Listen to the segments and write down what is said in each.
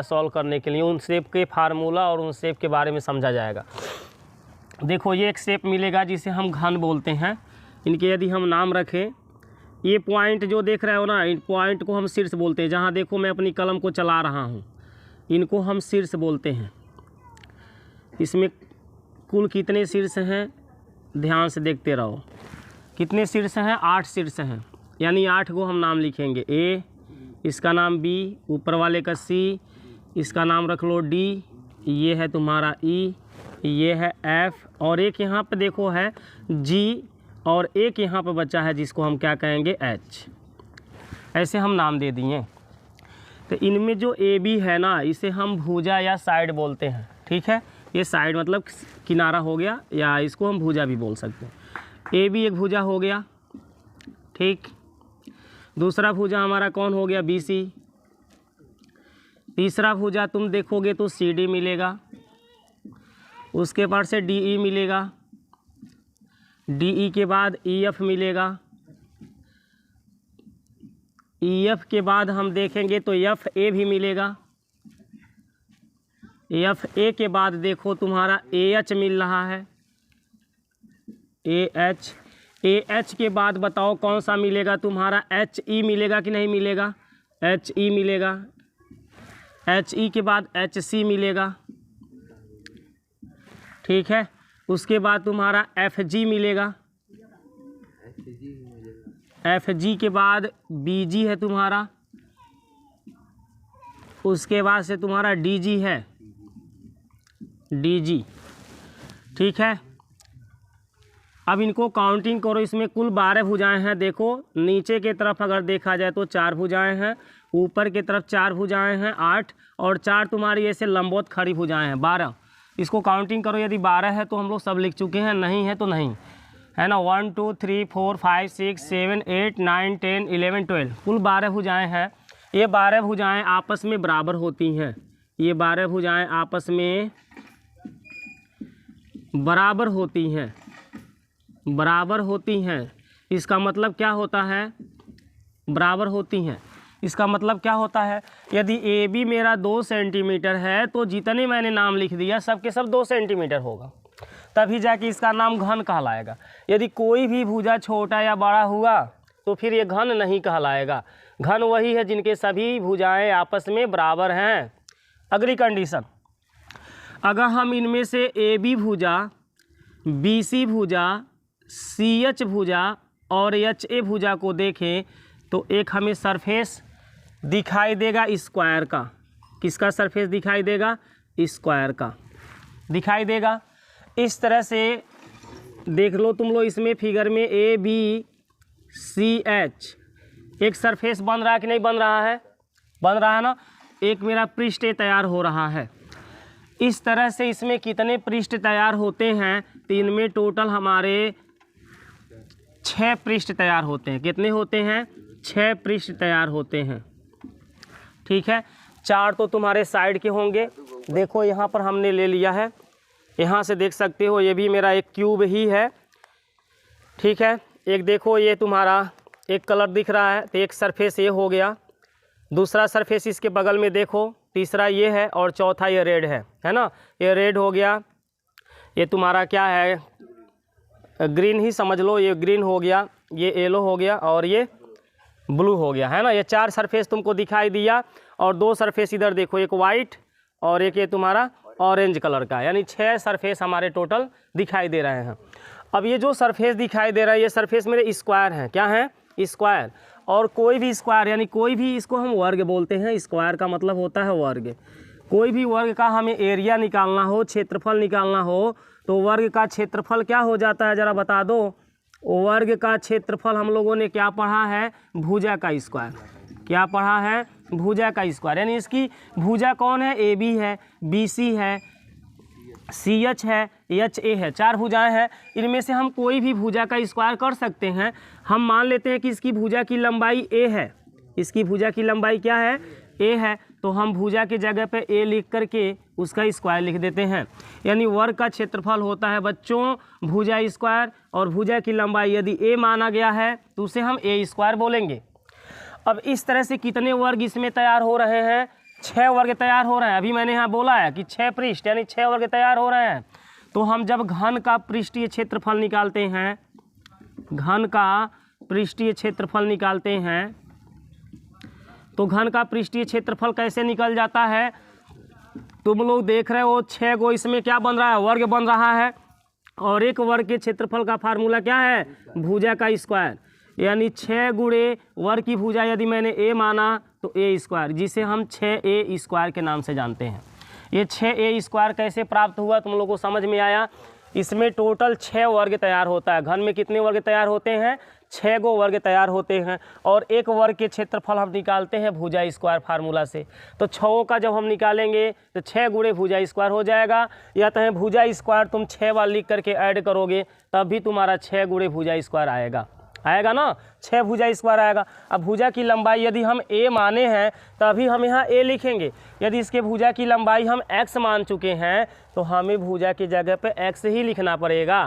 Solve करने के लिए उन शेप के फार्मूला और उन शेप के बारे में समझा जाएगा। देखो ये एक शेप मिलेगा जिसे हम घन बोलते हैं। इनके यदि हम नाम रखें, ये पॉइंट जो देख रहे हो ना, इन पॉइंट को हम शीर्ष बोलते हैं। जहाँ देखो मैं अपनी कलम को चला रहा हूँ, इनको हम शीर्ष बोलते हैं। इसमें कुल कितने शीर्ष हैं ध्यान से देखते रहो। कितने शीर्ष हैं? 8 शीर्ष हैं, यानी 8 को हम नाम लिखेंगे। ए, इसका नाम बी, ऊपर वाले का सी, इसका नाम रख लो डी, ये है तुम्हारा ई, ये है एफ, और एक यहाँ पे देखो है जी, और एक यहाँ पे बच्चा है जिसको हम क्या कहेंगे? एच। ऐसे हम नाम दे दिए। तो इनमें जो ए बी है ना, इसे हम भुजा या साइड बोलते हैं। ठीक है, ये साइड मतलब किनारा हो गया, या इसको हम भुजा भी बोल सकते हैं। ए बी एक भुजा हो गया। ठीक, दूसरा भुजा हमारा कौन हो गया? B C. तीसरा भुजा तुम देखोगे तो सी डी मिलेगा, उसके बाद से डी ई मिलेगा, डी ई के बाद ई एफ मिलेगा, ई एफ के बाद हम देखेंगे तो एफ ए भी मिलेगा, एफ ए के बाद देखो तुम्हारा ए एच मिल रहा है, ए एच। ए एच के बाद बताओ कौन सा मिलेगा तुम्हारा? एच ई मिलेगा कि नहीं मिलेगा? एच ई मिलेगा। एच ई के बाद एच सी मिलेगा। ठीक है, उसके बाद तुम्हारा एफ जी मिलेगा, एफ जी के बाद बी जी है तुम्हारा, उसके बाद से तुम्हारा डी जी है, डी जी। ठीक है, अब इनको काउंटिंग करो। इसमें कुल 12 भुजाएं हैं। देखो नीचे के तरफ अगर देखा जाए तो 4 भुजाएं हैं, ऊपर की तरफ 4 भुजाएं हैं, 8, और 4 तुम्हारी ऐसे लंबवत खड़ी भुजाएं हैं, 12। इसको काउंटिंग करो। यदि 12 है तो हम लोग सब लिख चुके हैं, नहीं है तो नहीं, है ना। 1 2 3 4 5 6 7 8 9 10 11 12 कुल 12 भुजाएं हैं। ये 12 भुजाएं आपस में बराबर होती हैं। ये 12 भुजाएं आपस में बराबर होती हैं, बराबर होती हैं। इसका मतलब क्या होता है? बराबर होती हैं। इसका मतलब क्या होता है? यदि ए बी मेरा 2 सेंटीमीटर है तो जितने मैंने नाम लिख दिया सब के सब 2 सेंटीमीटर होगा, तभी जाके इसका नाम घन कहलाएगा। यदि कोई भी भुजा छोटा या बड़ा हुआ तो फिर ये घन नहीं कहलाएगा। घन वही है जिनके सभी भुजाएं आपस में बराबर हैं। अगली कंडीशन, अगर हम इनमें से ए बी भुजा, बी सी भुजा, सी एच भुजा और एच ए भुजा को देखें तो एक हमें सरफेस दिखाई देगा स्क्वायर का। किसका सरफेस दिखाई देगा? स्क्वायर का दिखाई देगा। इस तरह से देख लो तुम लोग, इसमें फिगर में ए बी सी एच एक सरफेस बन रहा है कि नहीं बन रहा है? बन रहा है ना। एक मेरा पृष्ठ तैयार हो रहा है। इस तरह से इसमें कितने पृष्ठ तैयार होते हैं? तो इनमें टोटल हमारे 6 पृष्ठ तैयार होते हैं। कितने होते हैं? 6 पृष्ठ तैयार होते हैं। ठीक है, 4 तो तुम्हारे साइड के होंगे। देखो यहाँ पर हमने ले लिया है, यहाँ से देख सकते हो ये भी मेरा एक क्यूब ही है। ठीक है, एक देखो ये तुम्हारा एक कलर दिख रहा है, तो एक सरफेस ये हो गया, दूसरा सरफेस इसके बगल में देखो, तीसरा ये है, और चौथा ये रेड है ना। ये रेड हो गया, ये तुम्हारा क्या है? ग्रीन ही समझ लो, ये ग्रीन हो गया, ये येलो हो गया, और ये ब्लू हो गया, है ना। ये 4 सरफेस तुमको दिखाई दिया, और 2 सरफेस इधर देखो, एक वाइट और एक ये तुम्हारा ऑरेंज कलर का, यानी 6 सरफेस हमारे टोटल दिखाई दे रहे हैं। अब ये जो सरफेस दिखाई दे रहा है, ये सरफेस मेरे स्क्वायर हैं। क्या है? स्क्वायर। और कोई भी स्क्वायर, यानी कोई भी, इसको हम वर्ग बोलते हैं। स्क्वायर का मतलब होता है वर्ग। कोई भी वर्ग का हमें एरिया निकालना हो, क्षेत्रफल निकालना हो, तो वर्ग का क्षेत्रफल क्या हो जाता है ज़रा बता दो? वर्ग का क्षेत्रफल हम लोगों ने क्या पढ़ा है? भुजा का स्क्वायर। क्या पढ़ा है? भुजा का स्क्वायर। यानी इसकी भुजा कौन है? ए बी है, बी सी है, सी एच है, एच ए है। 4 भुजाएं हैं। इनमें से हम कोई भी भुजा का स्क्वायर कर सकते हैं। हम मान लेते हैं कि इसकी भुजा की लंबाई ए है। इसकी भुजा की लंबाई क्या है? ए है। तो हम भुजा की जगह पे ए लिख करके उसका स्क्वायर लिख देते हैं। यानी वर्ग का क्षेत्रफल होता है बच्चों भुजा स्क्वायर, और भुजा की लंबाई यदि ए माना गया है तो उसे हम ए स्क्वायर बोलेंगे। अब इस तरह से कितने वर्ग इसमें तैयार हो रहे हैं? 6 वर्ग तैयार हो रहे हैं। अभी मैंने यहाँ बोला है कि 6 पृष्ठ यानी 6 वर्ग तैयार हो रहे हैं। तो हम जब घन का पृष्ठीय क्षेत्रफल निकालते हैं, घन का पृष्ठीय क्षेत्रफल निकालते हैं, तो घन का पृष्ठीय क्षेत्रफल कैसे निकल जाता है? तुम लोग देख रहे हो 6 को इसमें क्या बन रहा है? वर्ग बन रहा है। और एक वर्ग के क्षेत्रफल का फार्मूला क्या है? भुजा का स्क्वायर, यानी 6 गुणे वर्ग की भुजा यदि मैंने a माना तो a स्क्वायर, जिसे हम 6a स्क्वायर के नाम से जानते हैं। ये 6a स्क्वायर कैसे प्राप्त हुआ तुम लोग को समझ में आया? इसमें टोटल 6 वर्ग तैयार होता है। घन में कितने वर्ग तैयार होते हैं? 6 गो वर्ग तैयार होते हैं। और एक वर्ग के क्षेत्रफल हम निकालते हैं भुजा स्क्वायर फार्मूला से। तो 6 का जब हम निकालेंगे तो 6 गुणे भुजा स्क्वायर हो जाएगा, या तो है भुजा स्क्वायर तुम 6 बार लिख करके ऐड करोगे तब भी तुम्हारा 6 गुणे भुजा स्क्वायर आएगा ना, 6 भुजा स्क्वायर आएगा। अब भुजा की लंबाई यदि हम a माने हैं तभी हम यहाँ a लिखेंगे। यदि इसके भुजा की लंबाई हम x मान चुके हैं तो हमें भुजा की जगह पे x ही लिखना पड़ेगा।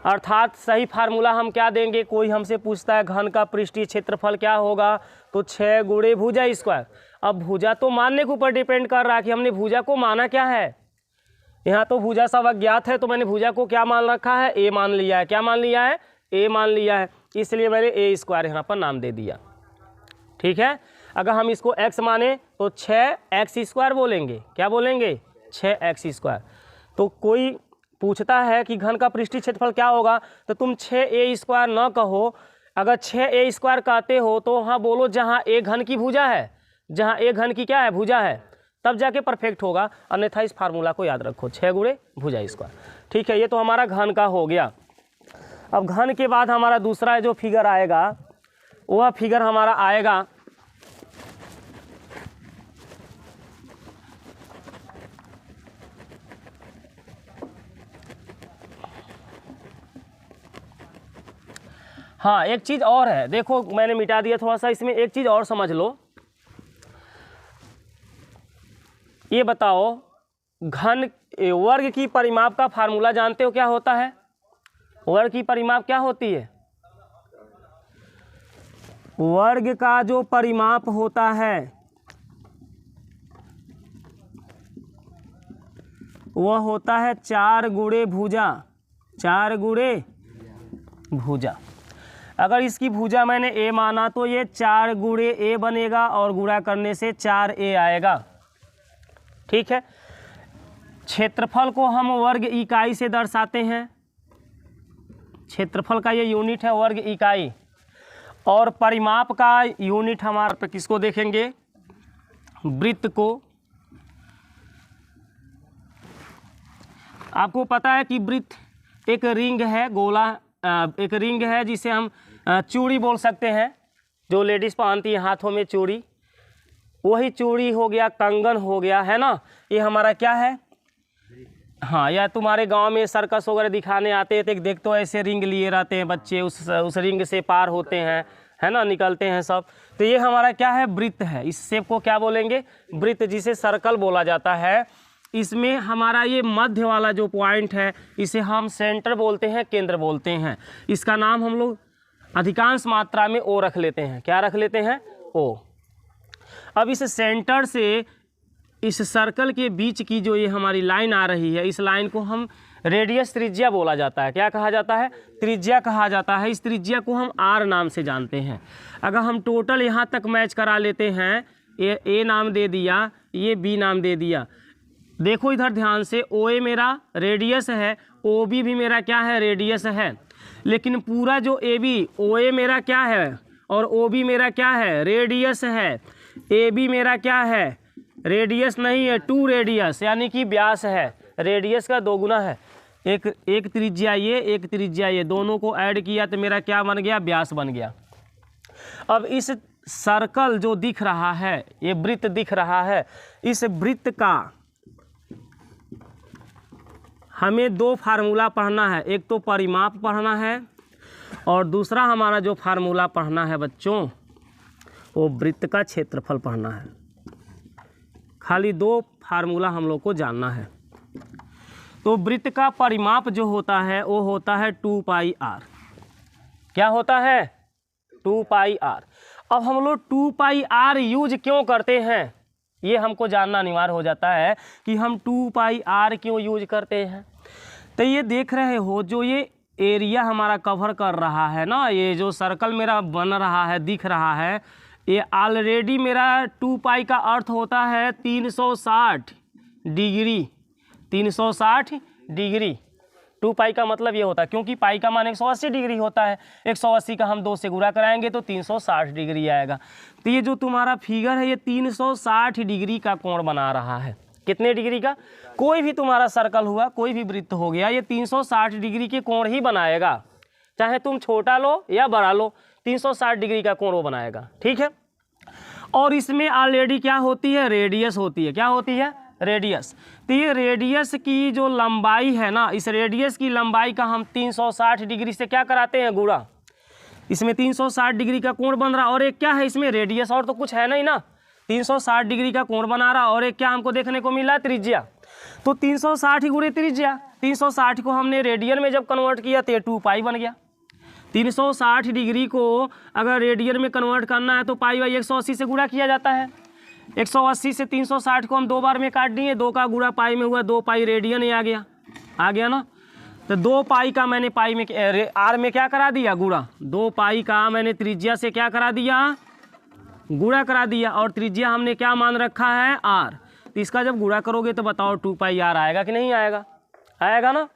अर्थात सही फार्मूला हम क्या देंगे? कोई हमसे पूछता है घन का पृष्ठीय क्षेत्रफल क्या होगा, तो 6 गुणे भुजा स्क्वायर। अब भुजा तो मानने के ऊपर डिपेंड कर रहा है कि हमने भुजा को माना क्या है। यहाँ तो भुजा सब अज्ञात है, तो मैंने भुजा को क्या मान रखा है? a मान लिया है। क्या मान लिया है? a मान लिया है, इसलिए मैंने a स्क्वायर यहाँ पर नाम दे दिया। ठीक है। अगर हम इसको x माने तो 6x स्क्वायर बोलेंगे। क्या बोलेंगे? 6x square. तो कोई पूछता है कि घन का पृष्ठीय क्षेत्रफल क्या होगा, तो तुम 6a स्क्वायर न कहो। अगर 6a स्क्वायर कहते हो तो हाँ बोलो जहाँ a घन की भुजा है, जहाँ a घन की क्या है? भुजा है, तब जाके परफेक्ट होगा। अन्यथा इस फार्मूला को याद रखो, 6 गुणे भुजा स्क्वायर। ठीक है, ये तो हमारा घन का हो गया। अब घन के बाद हमारा दूसरा जो फिगर आएगा वह फिगर हमारा आएगा हाँ, एक चीज़ और है, देखो मैंने मिटा दिया थोड़ा सा, इसमें एक चीज़ और समझ लो। ये बताओ घन वर्ग की परिमाप का फार्मूला जानते हो क्या होता है? वर्ग की परिमाप क्या होती है? वर्ग का जो परिमाप होता है वह होता है 4 गुणे भुजा, 4 गुणे भुजा। अगर इसकी भुजा मैंने a माना तो ये 4 गुणे a बनेगा और गुणा करने से 4a आएगा। ठीक है। क्षेत्रफल को हम वर्ग इकाई से दर्शाते हैं। क्षेत्रफल का ये यूनिट है वर्ग इकाई, और परिमाप का यूनिट हमारा पे किसको देखेंगे? वृत्त को। आपको पता है कि वृत्त एक रिंग है, गोला एक रिंग है जिसे हम चूड़ी बोल सकते हैं, जो लेडीज़ पहनती है हाथों में चूड़ी, वही चूड़ी हो गया, कंगन हो गया, है ना। ये हमारा क्या है? हाँ, या तुम्हारे गांव में सर्कस वगैरह दिखाने आते हैं तो देख तो ऐसे रिंग लिए रहते हैं बच्चे, उस रिंग से पार होते हैं, है ना, निकलते हैं सब। तो ये हमारा क्या है? वृत्त है। इस शेप को क्या बोलेंगे? वृत्त, जिसे सर्कल बोला जाता है। इसमें हमारा ये मध्य वाला जो पॉइंट है इसे हम सेंटर बोलते हैं, केंद्र बोलते हैं। इसका नाम हम लोग अधिकांश मात्रा में ओ रख लेते हैं। क्या रख लेते हैं? ओ। अब इस सेंटर से इस सर्कल के बीच की जो ये हमारी लाइन आ रही है, इस लाइन को हम रेडियस, त्रिज्या बोला जाता है। क्या कहा जाता है? त्रिज्या कहा जाता है। इस त्रिज्या को हम आर नाम से जानते हैं। अगर हम टोटल यहाँ तक मैच करा लेते हैं, ये ए नाम दे दिया, ये बी नाम दे दिया। देखो इधर ध्यान से, ओ ए मेरा रेडियस है, ओ बी भी मेरा क्या है? रेडियस है। लेकिन पूरा जो ए बी, ओ ए मेरा क्या है और ओ बी मेरा क्या है? रेडियस है। ए बी मेरा क्या है? रेडियस नहीं है, 2 रेडियस यानी कि व्यास है। रेडियस का 2 गुना है। एक त्रिज्या ये, एक त्रिज्या ये, दोनों को ऐड किया तो मेरा क्या बन गया? व्यास बन गया। अब इस सर्कल जो दिख रहा है, ये वृत्त दिख रहा है, इस वृत्त का हमें 2 फार्मूला पढ़ना है। एक तो परिमाप पढ़ना है और दूसरा हमारा जो फार्मूला पढ़ना है बच्चों, वो वृत्त का क्षेत्रफल पढ़ना है। खाली 2 फार्मूला हम लोग को जानना है। तो वृत्त का परिमाप जो होता है वो होता है 2 पाई आर। क्या होता है? 2 पाई आर। अब हम लोग 2 पाई आर यूज क्यों करते हैं? ये हमको जानना अनिवार्य हो जाता है कि हम 2 पाई आर क्यों यूज करते हैं। तो ये देख रहे हो जो ये एरिया हमारा कवर कर रहा है ना, ये जो सर्कल मेरा बन रहा है दिख रहा है, ये ऑलरेडी मेरा 2 पाई का अर्थ होता है 360 डिग्री। 360 डिग्री 2 पाई का मतलब ये होता है, क्योंकि पाई का मान 180 डिग्री होता है। 180 का हम 2 से गुणा कराएंगे तो 360 डिग्री आएगा। तो ये जो तुम्हारा फिगर है ये 360 डिग्री का कोण बना रहा है। कितने डिग्री का? कोई भी तुम्हारा सर्कल हुआ, कोई भी वृत्त हो गया, ये 360 डिग्री के कोण ही बनाएगा। चाहे तुम छोटा लो या बड़ा लो, 360 डिग्री का कोण वो बनाएगा। ठीक है। और इसमें ऑलरेडी क्या होती है? रेडियस होती है। क्या होती है? रेडियस। तो ये रेडियस की जो लंबाई है ना, इस रेडियस की लंबाई का हम 360 डिग्री से क्या कराते हैं? गुणा। इसमें 360 डिग्री का कोण बन रहा, और एक क्या है इसमें? रेडियस। और तो कुछ है नहीं ना, 360 डिग्री का कोण बना रहा, और एक क्या हमको देखने को मिला? त्रिज्या। तो 360 गुणे त्रिज्या, 360 को हमने रेडियन में जब कन्वर्ट किया तो 2 पाई बन गया। 360 डिग्री को अगर रेडियन में कन्वर्ट करना है तो पाई बाई 180 से गुणा किया जाता है। 180 से 360 को हम 2 बार में काट दिए, 2 का गुणा पाई में हुआ, 2 पाई रेडियन ही आ गया ना। तो 2 पाई का मैंने पाई में आर में क्या करा दिया? गुणा। 2 पाई का मैंने त्रिज्या से क्या करा दिया? गुणा करा दिया। और त्रिज्या हमने क्या मान रखा है? आर। तो इसका जब गुणा करोगे तो बताओ 2 पाई आर आएगा कि नहीं आएगा? आएगा ना।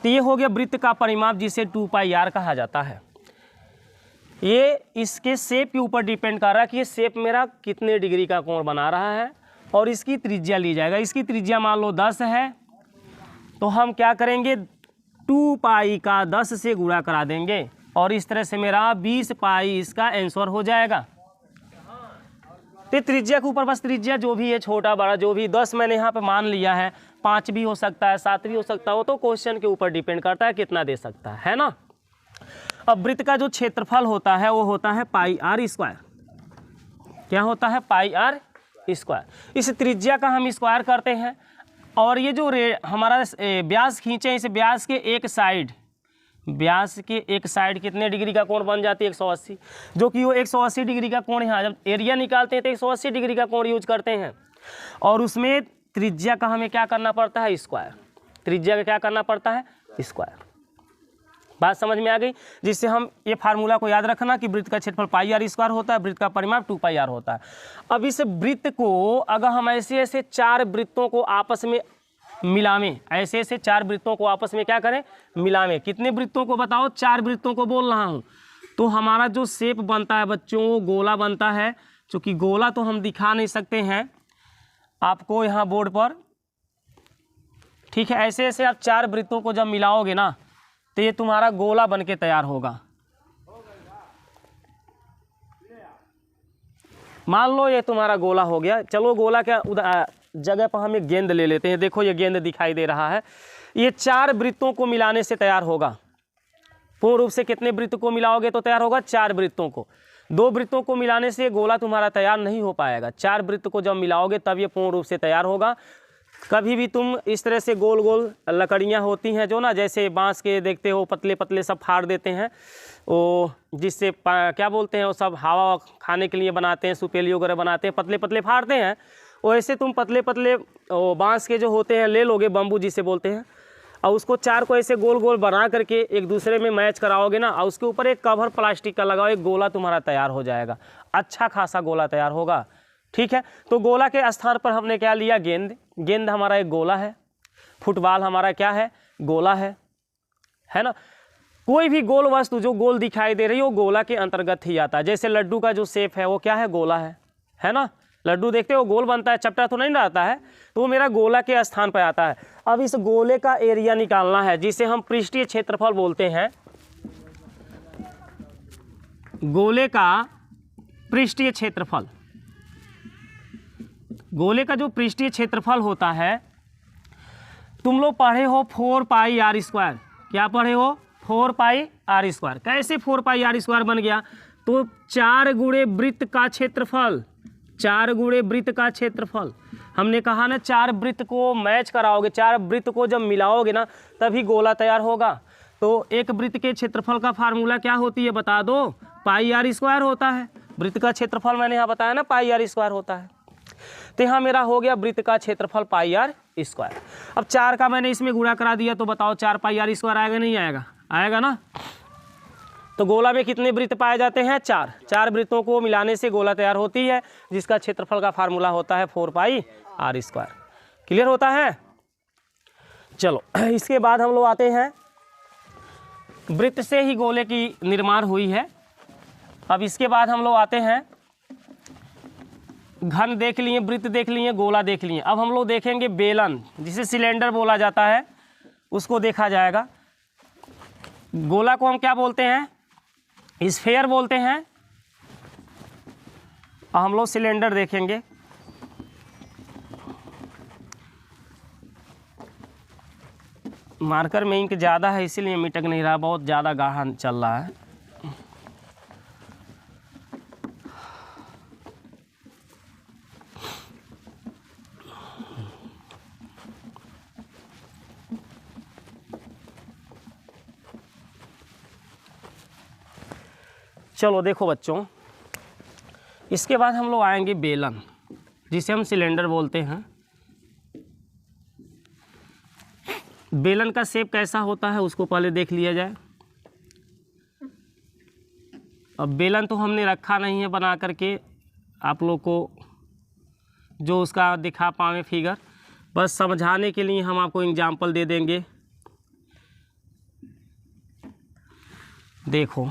तो ये हो गया वृत्त का परिमाप, जिसे 2 पाई आर कहा जाता है। ये इसके शेप के ऊपर डिपेंड कर रहा है कि ये शेप मेरा कितने डिग्री का कोण बना रहा है, और इसकी त्रिज्या ली जाएगा। इसकी त्रिज्या मान लो 10 है, तो हम क्या करेंगे? 2 पाई का 10 से गुणा करा देंगे, और इस तरह से मेरा 20 पाई इसका आंसर हो जाएगा। तो त्रिज्या के ऊपर बस त्रिज्या जो भी है, छोटा बड़ा जो भी, 10 मैंने यहाँ पे मान लिया है, 5 भी हो सकता है, 7 भी हो सकता है, वो तो क्वेश्चन के ऊपर डिपेंड करता है कितना दे सकता है ना। अब वृत्त का जो क्षेत्रफल होता है वो होता है पाई आर स्क्वायर। क्या होता है? पाई आर स्क्वायर। इस त्रिज्या का हम स्क्वायर करते हैं, और ये जो हमारा व्यास खींचे, इस व्यास के एक साइड, व्यास के एक साइड कितने डिग्री का कोण बन जाती है? 180। जो कि वो 180 डिग्री का कोण, यहाँ जब एरिया निकालते हैं तो 180 डिग्री का कोण यूज करते हैं, और उसमें त्रिज्या का हमें क्या करना पड़ता है? स्क्वायर। त्रिज्या का क्या करना पड़ता है? स्क्वायर। बात समझ में आ गई? जिससे हम ये फार्मूला को याद रखना कि वृत्त का क्षेत्रफल पाई आर स्क्वायर होता है, वृत्त का परिमाप 2 पाई आर होता है। अब इस वृत्त को अगर हम ऐसे ऐसे 4 वृत्तों को आपस में मिलावें, ऐसे ऐसे 4 वृत्तों को आपस में क्या करें? मिलावें। कितने वृत्तों को बताओ? 4 वृत्तों को बोल रहा हूँ। तो हमारा जो शेप बनता है बच्चों, वो गोला बनता है। चूँकि गोला तो हम दिखा नहीं सकते हैं आपको यहाँ बोर्ड पर, ठीक है। ऐसे ऐसे आप 4 वृत्तों को जब मिलाओगे ना, तो ये तुम्हारा गोला बन के तैयार होगा। मान लो ये तुम्हारा गोला हो गया। चलो गोला क्या जगह पर हम एक गेंद ले लेते हैं। देखो ये गेंद दिखाई दे रहा है, ये 4 वृत्तों को मिलाने से तैयार होगा। पूर्ण रूप से कितने वृत्त को मिलाओगे तो तैयार होगा? 4 वृत्तों को। 2 वृत्तों को मिलाने से गोला तुम्हारा तैयार नहीं हो पाएगा। 4 वृत्त को जब मिलाओगे तब ये पूर्ण रूप से तैयार होगा। कभी भी तुम इस तरह से गोल गोल लकड़ियाँ होती हैं जो ना, जैसे बांस के देखते हो पतले पतले सब फाड़ देते हैं, वो जिससे क्या बोलते हैं, वो सब हवा खाने के लिए बनाते हैं, सुपेली वगैरह बनाते हैं, पतले पतले फाड़ते हैं। वैसे तुम पतले पतले बांस के जो होते हैं ले लोगे, बम्बू जिसे बोलते हैं, और उसको 4 को ऐसे गोल गोल बना करके एक दूसरे में मैच कराओगे ना, और उसके ऊपर एक कवर प्लास्टिक का लगाओ, एक गोला तुम्हारा तैयार हो जाएगा। अच्छा खासा गोला तैयार होगा। ठीक है। तो गोला के स्थान पर हमने क्या लिया? गेंद। गेंद हमारा एक गोला है। फुटबॉल हमारा क्या है? गोला है ना। कोई भी गोल वस्तु जो गोल दिखाई दे रही है वो गोला के अंतर्गत ही आता है। जैसे लड्डू का जो शेप है वो क्या है? गोला है ना। लड्डू देखते हो गोल बनता है, चपटा तो नहीं रहता है, तो वो मेरा गोला के स्थान पर आता है। अब इस गोले का एरिया निकालना है, जिसे हम पृष्ठीय क्षेत्रफल बोलते हैं। गोले का पृष्ठीय क्षेत्रफल, गोले का जो पृष्ठीय क्षेत्रफल होता है, तुम लोग पढ़े हो 4 पाई आर स्क्वायर। क्या पढ़े हो? 4 पाई आर स्क्वायर। कैसे 4 पाई आर स्क्वायर बन गया? तो 4 गुणे वृत्त का क्षेत्रफल, 4 गुणे वृत्त का क्षेत्रफल। हमने कहा ना 4 वृत्त को मैच कराओगे, 4 वृत्त को जब मिलाओगे ना तभी गोला तैयार होगा। तो एक वृत्त के क्षेत्रफल का फार्मूला क्या होती है बता दो? पाई आर स्क्वायर होता है। वृत्त का क्षेत्रफल मैंने यहाँ बताया ना, पाई आर स्क्वायर होता है। तो यहाँ मेरा हो गया वृत्त का क्षेत्रफल पाई आर स्क्वायर। अब 4 का मैंने इसमें गुणा करा दिया, तो बताओ 4 पाई आर स्क्वायर आएगा नहीं आएगा? आएगा ना। तो गोला में कितने वृत्त पाए जाते हैं? 4। 4 वृत्तों को मिलाने से गोला तैयार होती है, जिसका क्षेत्रफल का फार्मूला होता है 4 पाई आर स्क्वायर। क्लियर होता है? चलो इसके बाद हम लोग आते हैं, वृत्त से ही गोले की निर्माण हुई है। अब इसके बाद हम लोग आते हैं, घन देख लिए, वृत्त देख लिए, गोला देख लिए। अब हम लोग देखेंगे बेलन, जिसे सिलेंडर बोला जाता है, उसको देखा जाएगा। गोला को हम क्या बोलते हैं? स्फेयर बोलते हैं। अब हम लोग सिलेंडर देखेंगे। मार्कर में इंक ज़्यादा है इसीलिए मिटक नहीं रहा, बहुत ज़्यादा गाढ़ा चल रहा है। चलो देखो बच्चों, इसके बाद हम लोग आएंगे बेलन, जिसे हम सिलेंडर बोलते हैं। बेलन का शेप कैसा होता है उसको पहले देख लिया जाए। अब बेलन तो हमने रखा नहीं है बना करके आप लोग को, जो उसका दिखा पावे फिगर, बस समझाने के लिए हम आपको एग्जाम्पल दे देंगे। देखो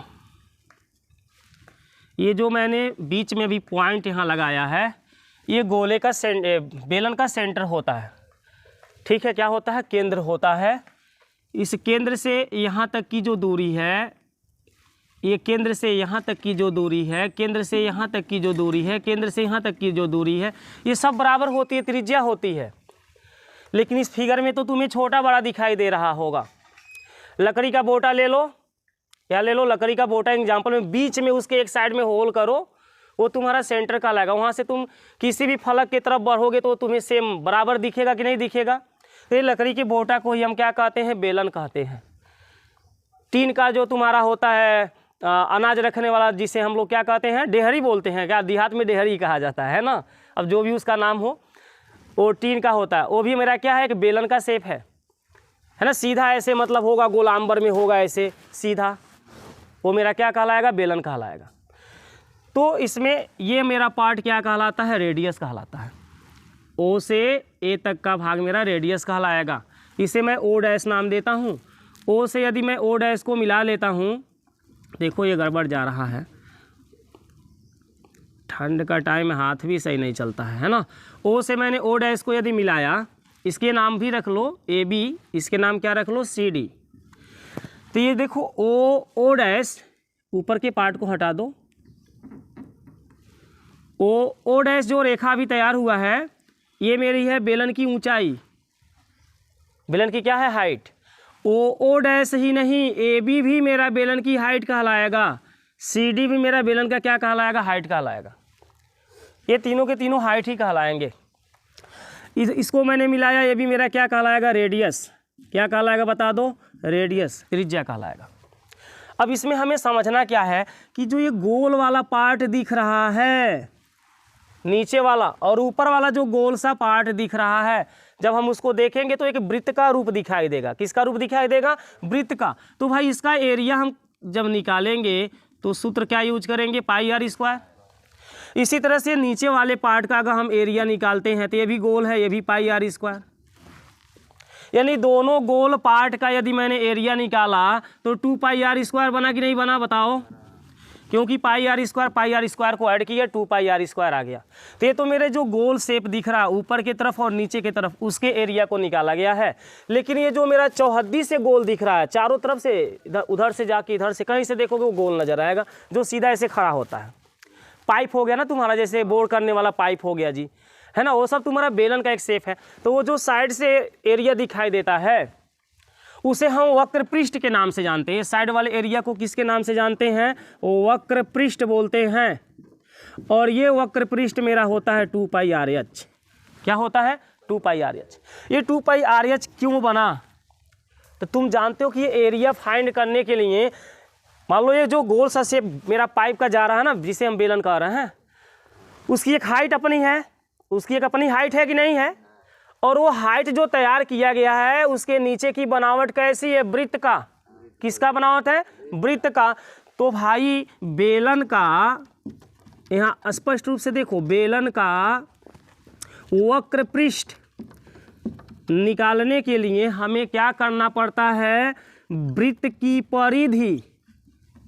ये जो मैंने बीच में भी पॉइंट यहाँ लगाया है, ये गोले का बेलन का सेंटर होता है। ठीक है, क्या होता है? केंद्र होता है। इस केंद्र से यहाँ तक की जो दूरी है, ये केंद्र से यहाँ तक की जो दूरी है, केंद्र से यहाँ तक की जो दूरी है, केंद्र से यहाँ तक की जो दूरी है, ये सब बराबर होती है, त्रिज्या होती है। लेकिन इस फिगर में तो तुम्हें छोटा बड़ा दिखाई दे रहा होगा। लकड़ी का बोटा ले लो, या ले लो लकड़ी का बोटा एग्जाम्पल में, बीच में उसके एक साइड में होल करो, वो तुम्हारा सेंटर का लगेगा। वहाँ से तुम किसी भी फलक की तरफ बढ़ोगे तो तुम्हें सेम बराबर दिखेगा कि नहीं दिखेगा? तो ये लकड़ी के बोटा को ही हम क्या कहते हैं? बेलन कहते हैं। टीन का जो तुम्हारा होता है अनाज रखने वाला, जिसे हम लोग क्या कहते हैं? डेहरी बोलते हैं। क्या देहात में डेहरी कहा जाता है ना? अब जो भी उसका नाम हो, वो टीन का होता है। वो भी मेरा क्या है? एक बेलन का शेप है ना? सीधा ऐसे मतलब होगा, गोलाम्बर में होगा ऐसे सीधा, वो मेरा क्या कहलाएगा? बेलन कहलाएगा। तो इसमें ये मेरा पार्ट क्या कहलाता है? रेडियस कहलाता है। ओ से ए तक का भाग मेरा रेडियस कहलाएगा। इसे मैं ओ डैश नाम देता हूँ। ओ से यदि मैं ओ डैश को मिला लेता हूँ, देखो ये गड़बड़ जा रहा है, ठंड का टाइम हाथ भी सही नहीं चलता है ना? ओ से मैंने ओ डैश को यदि मिलाया, इसके नाम भी रख लो ए बी, इसके नाम क्या रख लो? C D. तो ये देखो ओ डैश, ऊपर के पार्ट को हटा दो। ओ डैश जो रेखा अभी तैयार हुआ है, ये मेरी है बेलन की ऊंचाई, बेलन की क्या है? हाइट। ओ डैश ही नहीं, ए बी भी मेरा बेलन की हाइट कहलाएगा, सी डी भी मेरा बेलन का क्या कहलाएगा? हाइट कहलाएगा। ये तीनों के तीनों हाइट ही कहलाएंगे। इसको मैंने मिलाया, ये भी मेरा क्या कहलाएगा? रेडियस। क्या कहलाएगा बता दो? रेडियस, त्रिज्या कहलाएगा। अब इसमें हमें समझना क्या है कि जो ये गोल वाला पार्ट दिख रहा है नीचे वाला, और ऊपर वाला जो गोल सा पार्ट दिख रहा है, जब हम उसको देखेंगे तो एक वृत्त का रूप दिखाई देगा। किसका रूप दिखाई देगा? वृत्त का। तो भाई इसका एरिया हम जब निकालेंगे तो सूत्र क्या यूज करेंगे? पाई आर स्क्वायर। इसी तरह से नीचे वाले पार्ट का अगर हम एरिया निकालते हैं तो ये भी गोल है, ये भी पाई आर स्क्वायर। यानी दोनों गोल पार्ट का यदि मैंने एरिया निकाला तो 2 पाई आर स्क्वायर बना कि नहीं बना? बताओ। क्योंकि पाई आर स्क्वायर को ऐड किया, 2 पाई आर स्क्वायर आ गया। तो ये तो मेरे जो गोल शेप दिख रहा है ऊपर की तरफ और नीचे की तरफ, उसके एरिया को निकाला गया है। लेकिन ये जो मेरा चौहद्दी से गोल दिख रहा है, चारों तरफ से, इधर उधर से जाके इधर से कहीं से देखोगे वो गोल नजर आएगा, जो सीधा ऐसे खड़ा होता है। पाइप हो गया ना तुम्हारा, जैसे बोर करने वाला पाइप हो गया जी, है ना? वो सब तुम्हारा बेलन का एक शेप है। तो वो जो साइड से एरिया दिखाई देता है उसे हम वक्र पृष्ठ के नाम से जानते हैं। साइड वाले एरिया को किसके नाम से जानते हैं? वक्र पृष्ठ बोलते हैं। और ये वक्र पृष्ठ मेरा होता है 2 पाई आर एच। क्या होता है? 2 पाई आर एच। ये 2 पाई आर एच क्यों बना? तो तुम जानते हो कि ये एरिया फाइंड करने के लिए, मान लो ये जो गोल सा शेप मेरा पाइप का जा रहा है ना, जिसे हम बेलन कह रहे हैं, उसकी एक हाइट अपनी है उसकी एक अपनी हाइट है कि नहीं है, और वो हाइट जो तैयार किया गया है उसके नीचे की बनावट कैसी है, वृत्त का। किसका बनावट है, वृत्त का। तो भाई बेलन का, यहाँ स्पष्ट रूप से देखो, बेलन का वक्र पृष्ठ निकालने के लिए हमें क्या करना पड़ता है, वृत्त की परिधि,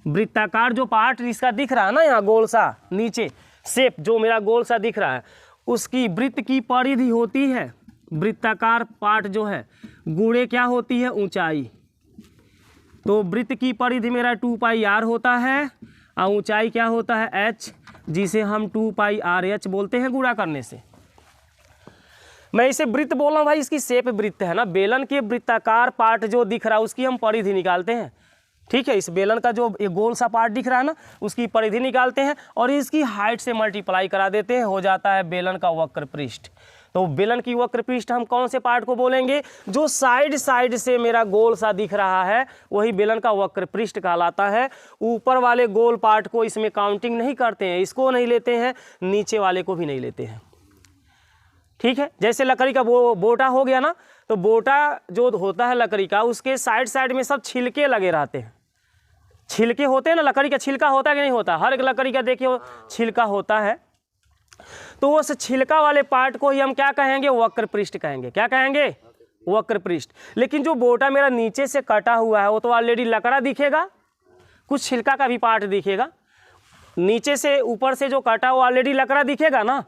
वृत्ताकार जो पार्ट इसका दिख रहा है ना यहाँ गोल सा नीचे शेप जो मेरा गोल सा दिख रहा है, उसकी वृत्त की परिधि होती है, वृत्ताकार पार्ट जो है, गुणे क्या होती है, ऊंचाई। तो वृत्त की परिधि मेरा 2 पाई r होता है और ऊंचाई क्या होता है, h, जिसे हम 2 पाई RH बोलते हैं गुणा करने से। मैं इसे वृत्त बोल रहा हूँ भाई, इसकी शेप वृत्त है ना, बेलन के वृत्ताकार पार्ट जो दिख रहा है उसकी हम परिधि निकालते हैं। ठीक है, इस बेलन का जो ये गोल सा पार्ट दिख रहा है ना उसकी परिधि निकालते हैं और इसकी हाइट से मल्टीप्लाई करा देते हैं, हो जाता है बेलन का वक्र पृष्ठ। तो बेलन की वक्र पृष्ठ हम कौन से पार्ट को बोलेंगे, जो साइड साइड से मेरा गोल सा दिख रहा है वही बेलन का वक्र पृष्ठ कहलाता है। ऊपर वाले गोल पार्ट को इसमें काउंटिंग नहीं करते हैं, इसको नहीं लेते हैं, नीचे वाले को भी नहीं लेते हैं। ठीक है, जैसे लकड़ी का बोटा हो गया ना, तो बोटा जो होता है लकड़ी का, उसके साइड साइड में सब छिलके लगे रहते हैं। छिलके होते हैं ना, लकड़ी का छिलका होता है कि नहीं होता, हर एक लकड़ी का देखिए छिलका होता है। तो उस छिलका वाले पार्ट को ही हम क्या कहेंगे, वक्र पृष्ठ कहेंगे। क्या कहेंगे, वक्र पृष्ठ। लेकिन जो बोटा मेरा नीचे से कटा हुआ है वो तो ऑलरेडी लकड़ा दिखेगा, कुछ छिलका का भी पार्ट दिखेगा, नीचे से ऊपर से जो कटा वो ऑलरेडी लकड़ा दिखेगा ना।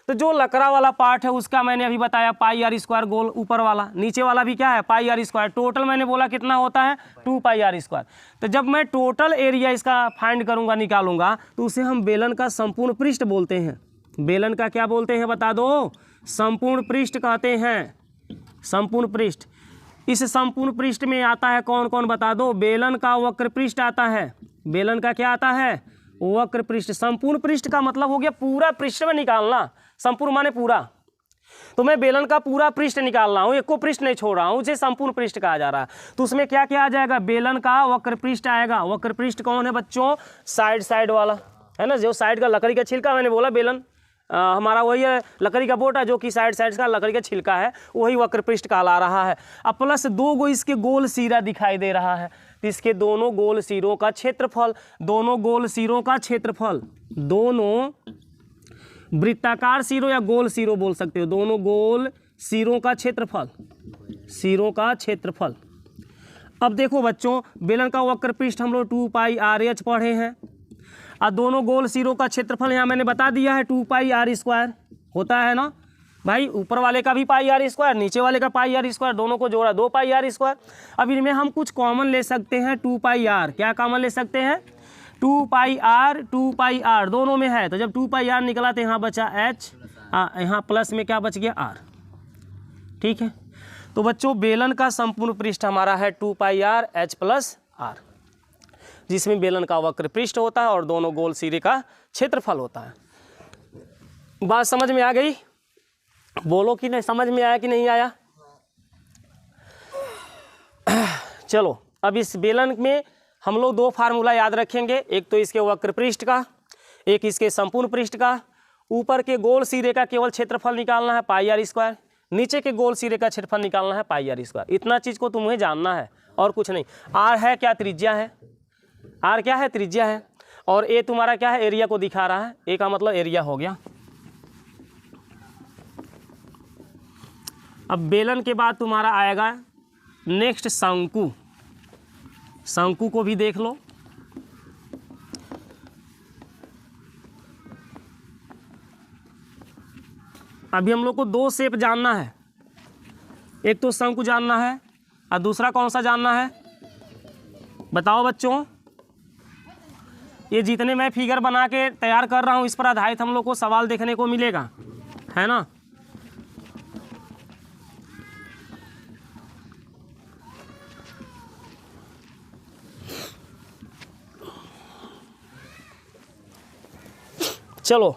तो जो लकड़ा वाला पार्ट है उसका मैंने अभी बताया पाई r स्क्वायर गोल ऊपर वाला, नीचे वाला भी क्या है पाई r स्क्वायर। टोटल मैंने बोला कितना होता है 2 पाई r स्क्वायर। तो जब मैं टोटल एरिया इसका फाइंड करूंगा, निकालूंगा, तो उसे हम बेलन का संपूर्ण पृष्ठ बोलते हैं। बेलन का क्या बोलते हैं बता दो, संपूर्ण पृष्ठ कहते हैं, संपूर्ण पृष्ठ। इस संपूर्ण पृष्ठ में आता है कौन कौन बता दो, बेलन का वक्र पृष्ठ आता है। बेलन का क्या आता है, वक्र पृष्ठ। संपूर्ण पृष्ठ का मतलब हो गया पूरा पृष्ठ में निकालना, संपूर्ण माने पूरा। तो मैं बेलन का पूरा पृष्ठ निकाल रहा हूँ, एक को पृष्ठ नहीं छोड़ रहा हूँ, उसे संपूर्ण पृष्ठ कहा जा रहा है। तो उसमें क्या क्या आ जाएगा, बेलन का वक्र पृष्ठ आएगा। वक्र पृष्ठ कौन है बच्चों, साइड साइड वाला है ना, जो साइड का लकड़ी का छिलका मैंने बोला बेलन हमारा वही है, लकड़ी का बोटा जो कि साइड साइड का लकड़ी का छिलका है, वही वक्र पृष्ठ कहला रहा है। अब प्लस 2 गो इसके गोल सिरा दिखाई दे रहा है, तो इसके दोनों गोल सिरों का क्षेत्रफल, दोनों गोल सिरों का क्षेत्रफल, दोनों वृत्ताकार सिरों या गोल सिरों बोल सकते हो, दोनों गोल सिरों का क्षेत्रफल, सिरों का क्षेत्रफल। अब देखो बच्चों, बेलन का वक्र पृष्ठ हम लोग 2 पाई RH पढ़े हैं, और दोनों गोल सिरों का क्षेत्रफल यहाँ मैंने बता दिया है 2 पाई r स्क्वायर होता है ना भाई। ऊपर वाले का भी पाई r स्क्वायर, नीचे वाले का पाई r स्क्वायर, दोनों को जोड़ा 2 पाई r स्क्वायर। अब इनमें हम कुछ कॉमन ले सकते हैं, 2 पाई r। क्या कॉमन ले सकते हैं, 2 पाई r, 2 पाई r दोनों में है। तो जब 2 पाई r निकला तो यहाँ बचा h, यहाँ प्लस में क्या बच गया r। ठीक है, तो बच्चों बेलन का संपूर्ण पृष्ठ हमारा है 2 पाई r h प्लस r, जिसमें बेलन का वक्र पृष्ठ होता है और दोनों गोल सिरे का क्षेत्रफल होता है। बात समझ में आ गई, बोलो कि नहीं, समझ में आया कि नहीं आया। चलो अब इस बेलन में हम लोग 2 फार्मूला याद रखेंगे, एक तो इसके वक्र पृष्ठ का, एक इसके संपूर्ण पृष्ठ का। ऊपर के गोल सिरे का केवल क्षेत्रफल निकालना है पाई r स्क्वायर, नीचे के गोल सिरे का क्षेत्रफल निकालना है पाई r स्क्वायर। इतना चीज़ को तुम्हें जानना है और कुछ नहीं। r है क्या, त्रिज्या है, r क्या है, त्रिज्या है, और a तुम्हारा क्या है, एरिया को दिखा रहा है, a का मतलब एरिया हो गया। अब बेलन के बाद तुम्हारा आएगा नेक्स्ट शंकु। शंकु को भी देख लो। अभी हम लोग को 2 शेप जानना है, एक तो शंकु जानना है और दूसरा कौन सा जानना है बताओ बच्चों। ये जितने मैं फिगर बना के तैयार कर रहा हूँ इस पर आधारित हम लोग को सवाल देखने को मिलेगा, है ना। चलो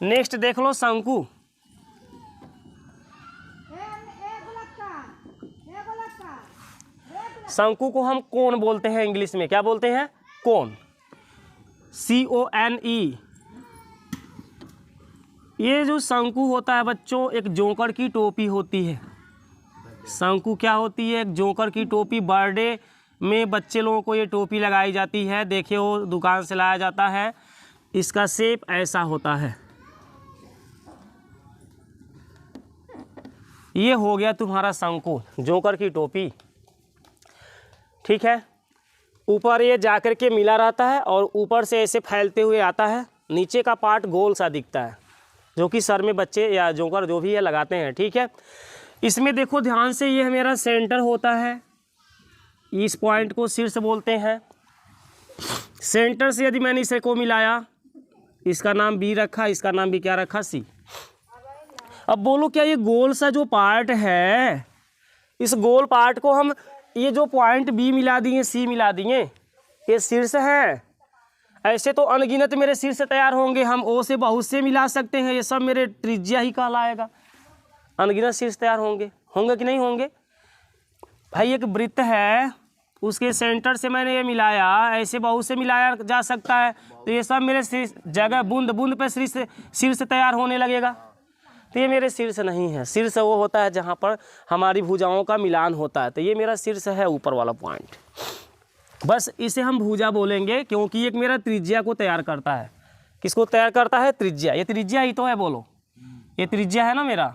नेक्स्ट देख लो शंकु। शंकु को हम कोन बोलते हैं, इंग्लिश में क्या बोलते हैं, कोन, CONE। ये जो शंकु होता है बच्चों, एक जोकर की टोपी होती है। शंकु क्या होती है? एक जोकर की टोपी। बर्थडे में बच्चे लोगों को ये टोपी लगाई जाती है। देखिए वो दुकान से लाया जाता है। इसका शेप ऐसा होता है। ये हो गया तुम्हारा शंकु, जोकर की टोपी। ठीक है, ऊपर ये जाकर के मिला रहता है और ऊपर से ऐसे फैलते हुए आता है। नीचे का पार्ट गोल सा दिखता है, जो कि सर में बच्चे या जोकर जो भी है लगाते हैं। ठीक है, इसमें देखो ध्यान से, ये मेरा सेंटर होता है। इस पॉइंट को शीर्ष बोलते हैं। सेंटर से यदि मैंने इसे को मिलाया, इसका नाम बी रखा, इसका नाम भी क्या रखा? सी। अब बोलो क्या ये गोल सा जो पार्ट है, इस गोल पार्ट को हम ये जो पॉइंट बी मिला दिए, सी मिला दिए, ये शीर्ष है। ऐसे तो अनगिनत मेरे शीर्ष तैयार होंगे। हम ओ से बहुत से मिला सकते हैं, ये सब मेरे त्रिज्या ही कहलाएगा। अनगिनत शीर्ष तैयार होंगे, होंगे कि नहीं होंगे? भाई एक वृत्त है, उसके सेंटर से मैंने ये मिलाया, ऐसे बहुत से मिलाया जा सकता है। तो ये सब मेरे जगह बूंद बूंद पे शीर्ष तैयार होने लगेगा। तो ये मेरे शीर्ष नहीं है। शीर्ष वो होता है जहाँ पर हमारी भुजाओं का मिलान होता है। तो ये मेरा शीर्ष है, ऊपर वाला पॉइंट। बस इसे हम भुजा बोलेंगे, क्योंकि एक मेरा त्रिज्या को तैयार करता है। किसको तैयार करता है? त्रिज्या। ये त्रिज्या ही तो है, बोलो। ये त्रिज्या है ना मेरा,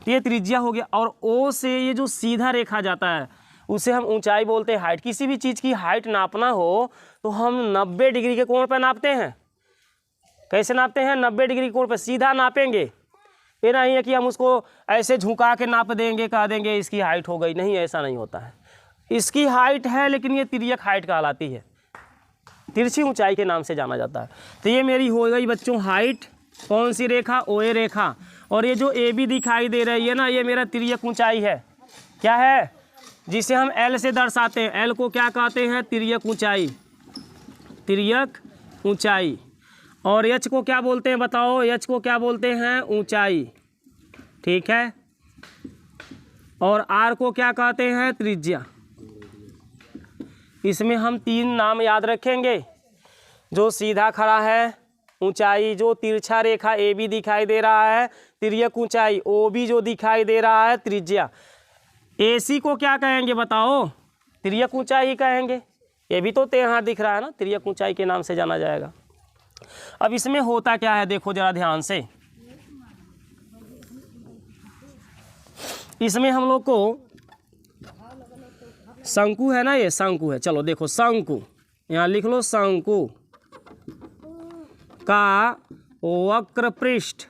ये त्रिज्या हो गया। और ओ से ये जो सीधा रेखा जाता है, उसे हम ऊंचाई बोलते हैं। हाइट, किसी भी चीज़ की हाइट नापना हो तो हम 90 डिग्री के कोण पर नापते हैं। कैसे नापते हैं? 90 डिग्री कोण पर सीधा नापेंगे। ये नहीं है कि हम उसको ऐसे झुका के नाप देंगे, कह देंगे इसकी हाइट हो गई। नहीं, ऐसा नहीं होता है। इसकी हाइट है, लेकिन ये तिर्यक हाइट कहलाती है, तिरछी ऊंचाई के नाम से जाना जाता है। तो ये मेरी हो गई बच्चों हाइट। कौन सी रेखा? ओए रेखा। और ये जो ए बी दिखाई दे रही है ना, ये मेरा तिर्यक ऊंचाई है। क्या है? जिसे हम एल से दर्शाते हैं। एल को क्या कहते हैं? तिर्यक ऊंचाई, तिर्यक ऊंचाई। और एच को क्या बोलते हैं? बताओ, एच को क्या बोलते हैं? ऊंचाई। ठीक है, और आर को क्या कहते हैं? त्रिज्या। इसमें हम 3 नाम याद रखेंगे। जो सीधा खड़ा है ऊंचाई, जो तिरछा रेखा ए बी दिखाई दे रहा है तिर्यक ऊंचाई, ओ बी जो दिखाई दे रहा है त्रिज्या। ए सी को क्या कहेंगे? बताओ, तिर्यक ऊंचाई ही कहेंगे। ये भी तो यहाँ दिख रहा है ना, तिर्यक ऊंचाई के नाम से जाना जाएगा। अब इसमें होता क्या है, देखो जरा ध्यान से। इसमें हम लोग को शंकु है ना, ये शंकु है। चलो देखो, शंकु यहाँ लिख लो। शंकु का वक्र पृष्ठ,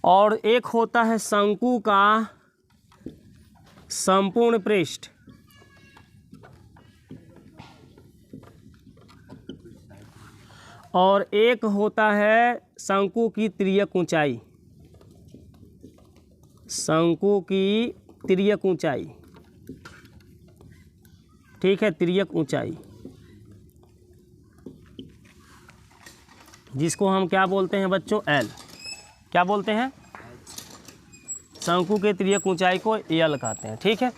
और एक होता है शंकु का संपूर्ण पृष्ठ। और एक होता है शंकु की तिर्यक ऊंचाई, शंकु की तिर्यक ऊंचाई। ठीक है, तिर्यक ऊंचाई, जिसको हम क्या बोलते हैं बच्चों? एल। क्या बोलते हैं? शंकु के तिर्यक ऊंचाई को एल कहते हैं। ठीक है,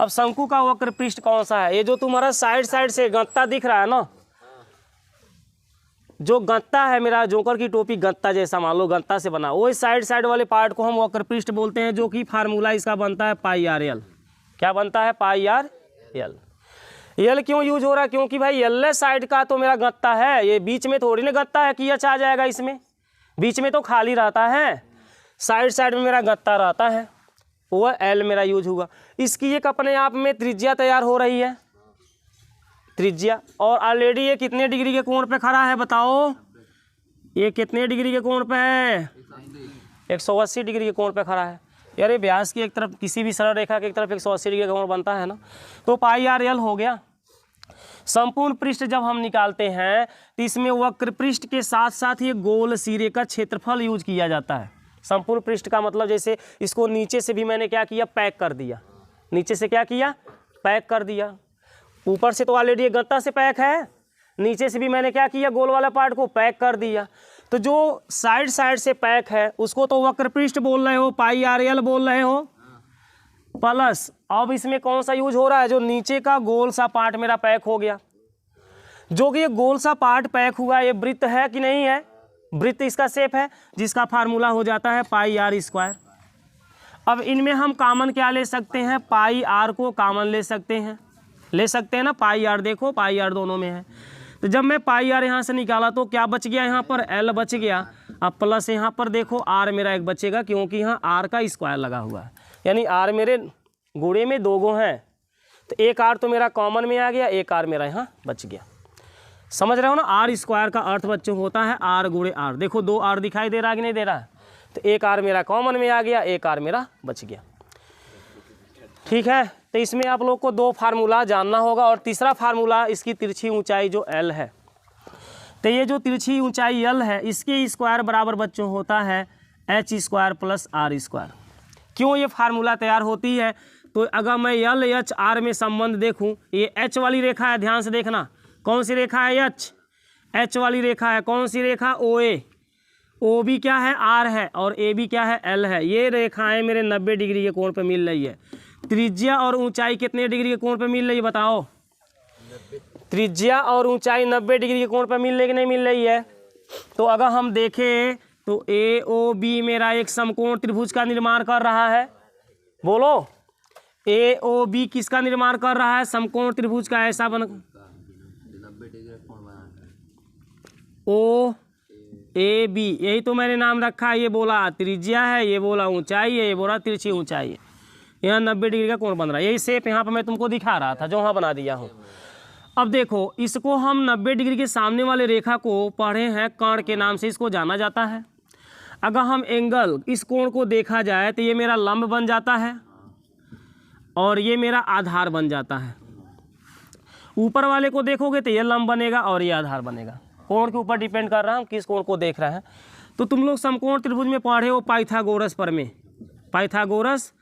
अब शंकु का वक्र पृष्ठ कौन सा है? ये जो तुम्हारा साइड से गत्ता दिख रहा है ना, जो गत्ता है मेरा, जोकर की टोपी गत्ता जैसा, मान लो गत्ता से बना, वो साइड वाले पार्ट को हम वक्र पृष्ठ बोलते हैं। जो कि फार्मूला इसका बनता है पाई आर एल। क्या बनता है? पाई आर एल। एल क्यों यूज हो रहा है? क्योंकि भाई एल साइड का तो मेरा गत्ता है, ये बीच में थोड़ी ना गत्ता है कि एच आ जाएगा इसमें। बीच में तो खाली रहता है, साइड में मेरा गत्ता रहता है, वो एल मेरा यूज हुआ। इसकी एक अपने आप में त्रिज्या तैयार हो रही है, त्रिज्या। और ऑलरेडी ये कितने डिग्री के कोण पे खड़ा है? बताओ, ये कितने डिग्री के कोण पे है? 180 डिग्री के कोण पे खड़ा है। यार ये व्यास की एक तरफ, किसी भी सरल रेखा की एक तरफ 180 डिग्री का कोण बनता है ना, तो पाई आर एल हो गया। संपूर्ण पृष्ठ जब हम निकालते हैं तो इसमें वक्र पृष्ठ के साथ साथ ये गोल सिरे का क्षेत्रफल यूज किया जाता है। संपूर्ण पृष्ठ का मतलब, जैसे इसको नीचे से भी मैंने क्या किया? पैक कर दिया। नीचे से क्या किया? पैक कर दिया। ऊपर से तो ऑलरेडी ये गत्ता से पैक है, नीचे से भी मैंने क्या किया? गोल वाला पार्ट को पैक कर दिया। तो जो साइड से पैक है उसको तो वक्र पृष्ठ बोल रहे हो, पाई आर एल बोल रहे हो। प्लस अब इसमें कौन सा यूज हो रहा है? जो नीचे का गोल सा पार्ट मेरा पैक हो गया, जो कि ये गोल सा पार्ट पैक हुआ, ये वृत्त है कि नहीं है, वृत्त इसका शेप है, जिसका फार्मूला हो जाता है पाई आर स्क्वायर। अब इनमें हम कॉमन क्या ले सकते हैं, पाई आर को कॉमन ले सकते हैं ना, पाई आर, देखो पाई आर दोनों में है। तो जब मैं पाई आर यहाँ से निकाला तो क्या बच गया, यहाँ पर एल बच गया। अब प्लस यहाँ पर देखो आर मेरा एक बचेगा, क्योंकि यहाँ आर का स्क्वायर लगा हुआ है, यानी आर मेरे गुणे में 2 गो हैं, तो एक आर तो मेरा कॉमन में आ गया, एक आर मेरा यहाँ बच गया। समझ रहे हो ना, आर स्क्वायर का अर्थ बच्चों होता है आर गुणे आर। देखो 2 आर दिखाई दे रहा है कि नहीं दे रहा है, तो एक आर मेरा कॉमन में आ गया, एक आर मेरा बच गया। ठीक है, तो इसमें आप लोग को 2 फार्मूला जानना होगा। और तीसरा फार्मूला इसकी तिरछी ऊंचाई जो एल है, तो ये जो तिरछी ऊंचाई एल है, इसके स्क्वायर बराबर बच्चों होता है H square plus R square. क्यों ये फार्मूला तैयार होती है, तो अगर मैं एल एच आर में संबंध देखूं, ये एच वाली रेखा है, ध्यान से देखना, कौन सी रेखा है, एच वाली रेखा है, कौन सी रेखा, ओ ए, ओ बी क्या है, आर है, और ए बी क्या है, एल है। ये रेखाएं मेरे 90 डिग्री के कोण पे मिल रही है। त्रिज्या और ऊंचाई कितने डिग्री के कोण पे मिल रही है बताओ, त्रिज्या और ऊंचाई 90 डिग्री के कोण पे मिल रही कि नहीं मिल रही है। तो अगर हम देखें तो ए ओ बी मेरा एक समकोण त्रिभुज का निर्माण कर रहा है, बोलो, ए ओ बी किसका निर्माण कर रहा है, समकोण त्रिभुज का। ऐसा बन ओ ए बी, यही तो मैंने नाम रखा है, ये बोला त्रिज्या है, ये बोला ऊंचाई है, ये बोला तिरछी ऊंचाई है। यहाँ 90 डिग्री का कोण बन रहा है, यही शेप यहाँ पर मैं तुमको दिखा रहा था, जो वहाँ बना दिया हूँ। अब देखो, इसको हम 90 डिग्री के सामने वाले रेखा को पढ़े हैं कर्ण के नाम से, इसको जाना जाता है। अगर हम एंगल इस कोण को देखा जाए तो ये मेरा लंब बन जाता है और ये मेरा आधार बन जाता है। ऊपर वाले को देखोगे तो ये लंब बनेगा और ये आधार बनेगा। कोण के ऊपर डिपेंड कर रहा है हम किस कोण को देख रहे हैं। तो तुम लोग समकोण त्रिभुज में पढ़े हो पाइथागोरस प्रमेय, पाइथागोरस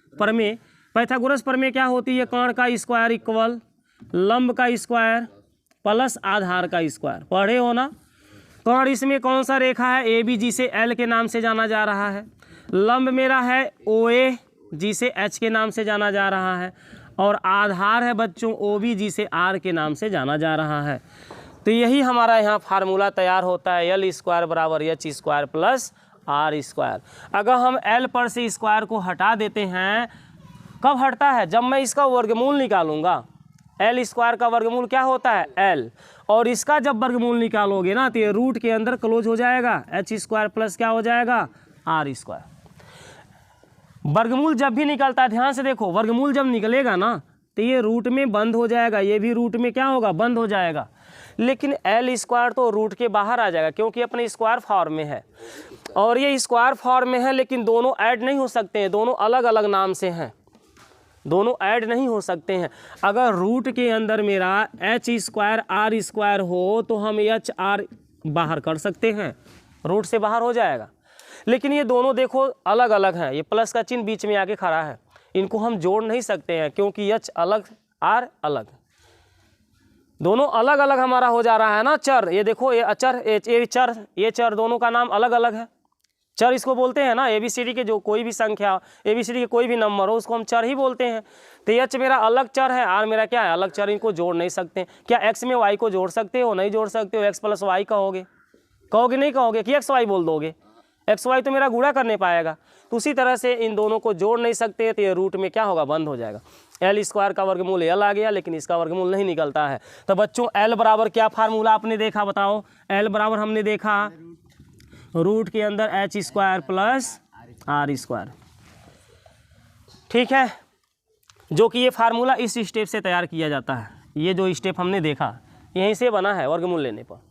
प्रमेय क्या होती है, कर्ण का स्क्वायर इक्वल लंब का स्क्वायर प्लस आधार का स्क्वायर, पढ़े हो ना। कर्ण इसमें कौन सा रेखा है, ए बी, जिसे एल के नाम से जाना जा रहा है। लंब मेरा है ओ ए, जिसे एच के नाम से जाना जा रहा है, और आधार है बच्चों ओ बी, जिसे आर के नाम से जाना जा रहा है। तो यही हमारा यहाँ फार्मूला तैयार होता है, एल स्क्वायर बराबर H square plus R square. अगर हम एल पर से स्क्वायर को हटा देते हैं, कब हटता है, जब मैं इसका वर्गमूल निकालूंगा। एल स्क्वायर का वर्गमूल क्या होता है, एल, और इसका जब वर्गमूल निकालोगे ना तो ये रूट के अंदर क्लोज हो जाएगा, एच स्क्वायर प्लस क्या हो जाएगा, आर स्क्वायर। वर्गमूल जब भी निकलता है, ध्यान से देखो, वर्गमूल जब निकलेगा ना तो ये रूट में बंद हो जाएगा, ये भी रूट में क्या होगा, बंद हो जाएगा। लेकिन एल स्क्वायर तो रूट के बाहर आ जाएगा, क्योंकि अपने स्क्वायर फॉर्म में है, और ये स्क्वायर फॉर्म में है, लेकिन दोनों ऐड नहीं हो सकते हैं, दोनों अलग अलग नाम से हैं, दोनों ऐड नहीं हो सकते हैं। अगर रूट के अंदर मेरा एच स्क्वायर आर स्क्वायर हो तो हम एच आर बाहर कर सकते हैं, रूट से बाहर हो जाएगा। लेकिन ये दोनों देखो अलग अलग हैं, ये प्लस का चिन्ह बीच में आके खड़ा है, इनको हम जोड़ नहीं सकते हैं, क्योंकि एच अलग आर अलग, दोनों अलग अलग हमारा हो जा रहा है ना। चर, ये देखो, ये अचर, ये चर दोनों का नाम अलग अलग है। चर इसको बोलते हैं ना, एबीसीडी के जो कोई भी संख्या, एबीसीडी के कोई भी नंबर हो, उसको हम चर ही बोलते हैं। तो एच मेरा अलग चर है, आर मेरा क्या है, अलग चर, इनको जोड़ नहीं सकते। क्या एक्स में वाई को जोड़ सकते हो, नहीं जोड़ सकते हो। एक्स प्लस वाई कहोगे नहीं कहोगे कि एक्स वाई बोल दोगे, एक्स वाई तो मेरा गुणा करने पाएगा। तो उसी तरह से इन दोनों को जोड़ नहीं सकते, तो ये रूट में क्या होगा, बंद हो जाएगा। एल स्क्वायर का वर्गमूल एल आ गया, लेकिन इसका वर्गमूल नहीं निकलता है। तो बच्चों एल बराबर क्या फार्मूला आपने देखा, बताओ। एल बराबर हमने देखा रूट के अंदर H square plus R square, ठीक है, जो कि ये फार्मूला इस स्टेप से तैयार किया जाता है। ये जो स्टेप हमने देखा यहीं से बना है वर्गमूल लेने पर।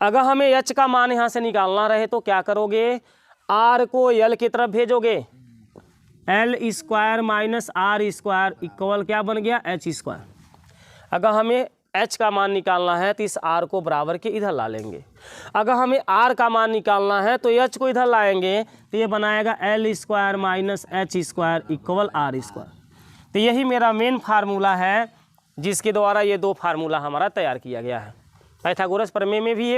अगर हमें एच का मान यहाँ से निकालना रहे तो क्या करोगे, आर को एल की तरफ भेजोगे, L square minus R square equal क्या बन गया, एच स्क्वायर। अगर हमें एच का मान निकालना है तो इस आर को बराबर के इधर ला लेंगे। अगर हमें आर का मान निकालना है तो एच को इधर लाएंगे, तो ये बनाएगा L square minus H square equal R square. तो यही मेरा मेन फार्मूला है, जिसके द्वारा ये 2 फार्मूला हमारा तैयार किया गया है। पाइथागोरस प्रमेय में भी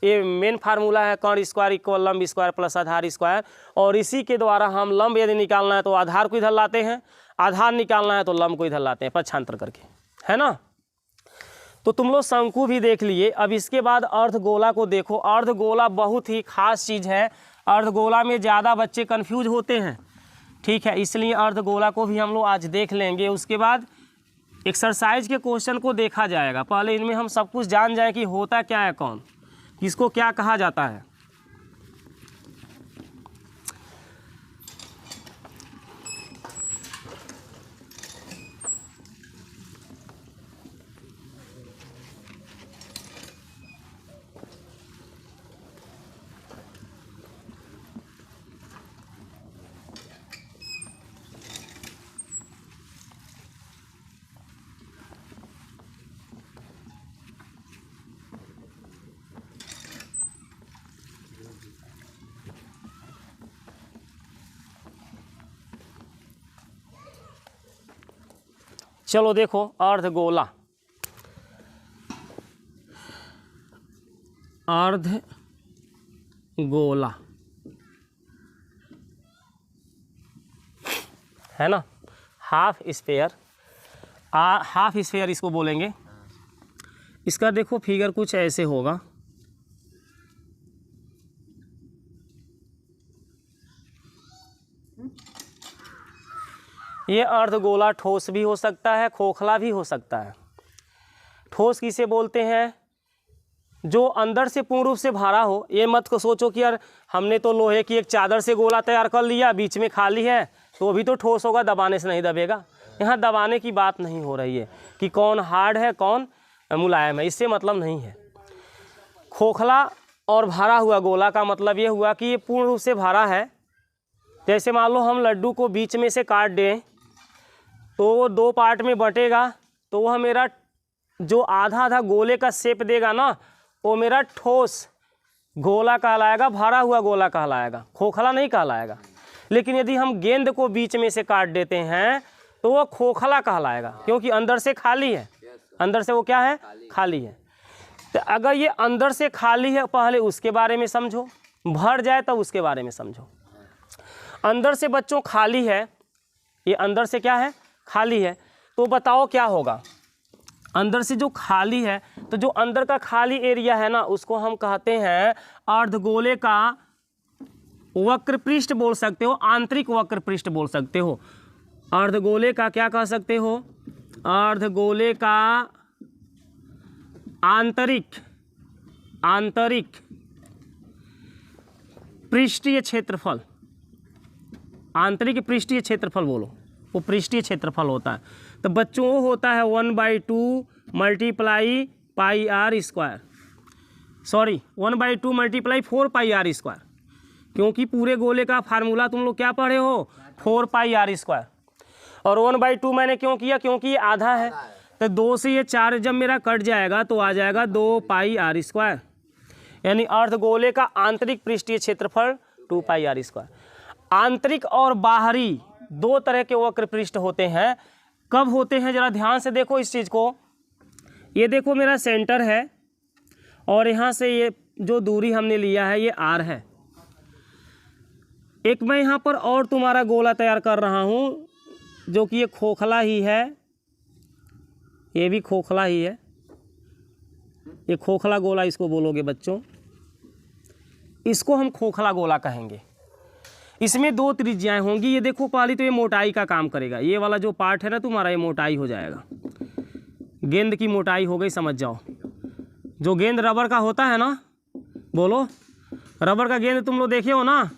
ये मेन फार्मूला है, कर्ण स्क्वायर इक्वल लंब स्क्वायर प्लस आधार स्क्वायर। और इसी के द्वारा हम लंब यदि निकालना है तो आधार को इधर लाते हैं, आधार निकालना है तो लंब को इधर लाते हैं, पक्षांतर करके, है ना। तो तुम लोग शंकु भी देख लिए। अब इसके बाद अर्धगोला को देखो। अर्धगोला बहुत ही खास चीज़ है। अर्धगोला में ज़्यादा बच्चे कंफ्यूज होते हैं, ठीक है, इसलिए अर्धगोला को भी हम लोग आज देख लेंगे। उसके बाद एक्सरसाइज के क्वेश्चन को देखा जाएगा। पहले इनमें हम सब कुछ जान जाए कि होता क्या है, कौन किसको क्या कहा जाता है। चलो देखो अर्धगोला। अर्धगोला है ना, हाफ स्फेयर, हाफ स्फेयर इसको बोलेंगे। इसका देखो फिगर कुछ ऐसे होगा। ये अर्धगोला ठोस भी हो सकता है, खोखला भी हो सकता है। ठोस किसे बोलते हैं? जो अंदर से पूर्ण रूप से भरा हो। ये मत को सोचो कि यार हमने तो लोहे की एक चादर से गोला तैयार कर लिया, बीच में खाली है, तो भी तो ठोस होगा, दबाने से नहीं दबेगा। यहाँ दबाने की बात नहीं हो रही है कि कौन हार्ड है कौन मुलायम है, इससे मतलब नहीं है। खोखला और भरा हुआ गोला का मतलब ये हुआ कि ये पूर्ण रूप से भरा है। जैसे मान लो हम लड्डू को बीच में से काट दें तो वो दो पार्ट में बटेगा, तो वह मेरा जो आधा आधा गोले का शेप देगा ना, वो मेरा ठोस गोला कहलाएगा, भरा हुआ गोला कहलाएगा, खोखला नहीं कहलाएगा। लेकिन यदि हम गेंद को बीच में से काट देते हैं तो वह खोखला कहलाएगा, क्योंकि अंदर से खाली है। अंदर से वो क्या है? खाली है। तो अगर ये अंदर से खाली है, पहले उसके बारे में समझो, भर जाए तो उसके बारे में समझो। अंदर से बच्चों खाली है, ये अंदर से क्या है? खाली है। तो बताओ क्या होगा? अंदर से जो खाली है, तो जो अंदर का खाली एरिया है ना, उसको हम कहते हैं अर्धगोले का वक्र पृष्ठ बोल सकते हो, आंतरिक वक्र पृष्ठ बोल सकते हो। अर्धगोले का क्या कह सकते हो? अर्धगोले का आंतरिक पृष्ठीय क्षेत्रफल, आंतरिक पृष्ठीय क्षेत्रफल बोलो, वो पृष्ठीय क्षेत्रफल होता है। तो बच्चों वो होता है 1/2 multiply pi R square, sorry 1/2 multiply 4 pi R square, क्योंकि पूरे गोले का फार्मूला तुम लोग क्या पढ़े हो? 4 पाई आर स्क्वायर। और 1/2 मैंने क्यों किया? क्योंकि ये आधा है। तो 2 से ये 4 जब मेरा कट जाएगा तो आ जाएगा 2 पाई आर स्क्वायर। यानी अर्धगोले का आंतरिक पृष्ठीय क्षेत्रफल 2 पाई आर स्क्वायर। आंतरिक और बाहरी दो तरह के वक्र पृष्ठ होते हैं। कब होते हैं? जरा ध्यान से देखो इस चीज़ को। ये देखो मेरा सेंटर है और यहाँ से ये जो दूरी हमने लिया है ये आर है। एक मैं यहाँ पर और तुम्हारा गोला तैयार कर रहा हूँ जो कि ये खोखला ही है, ये भी खोखला ही है। ये खोखला गोला इसको बोलोगे बच्चों, इसको हम खोखला गोला कहेंगे। इसमें दो त्रिज्याएं होंगी। ये देखो पहली तो ये मोटाई का काम करेगा, ये वाला जो पार्ट है ना तुम्हारा, ये मोटाई हो जाएगा, गेंद की मोटाई हो गई, समझ जाओ। जो गेंद रबर का होता है ना, बोलो, रबर का गेंद तुम लोग देखे हो ना,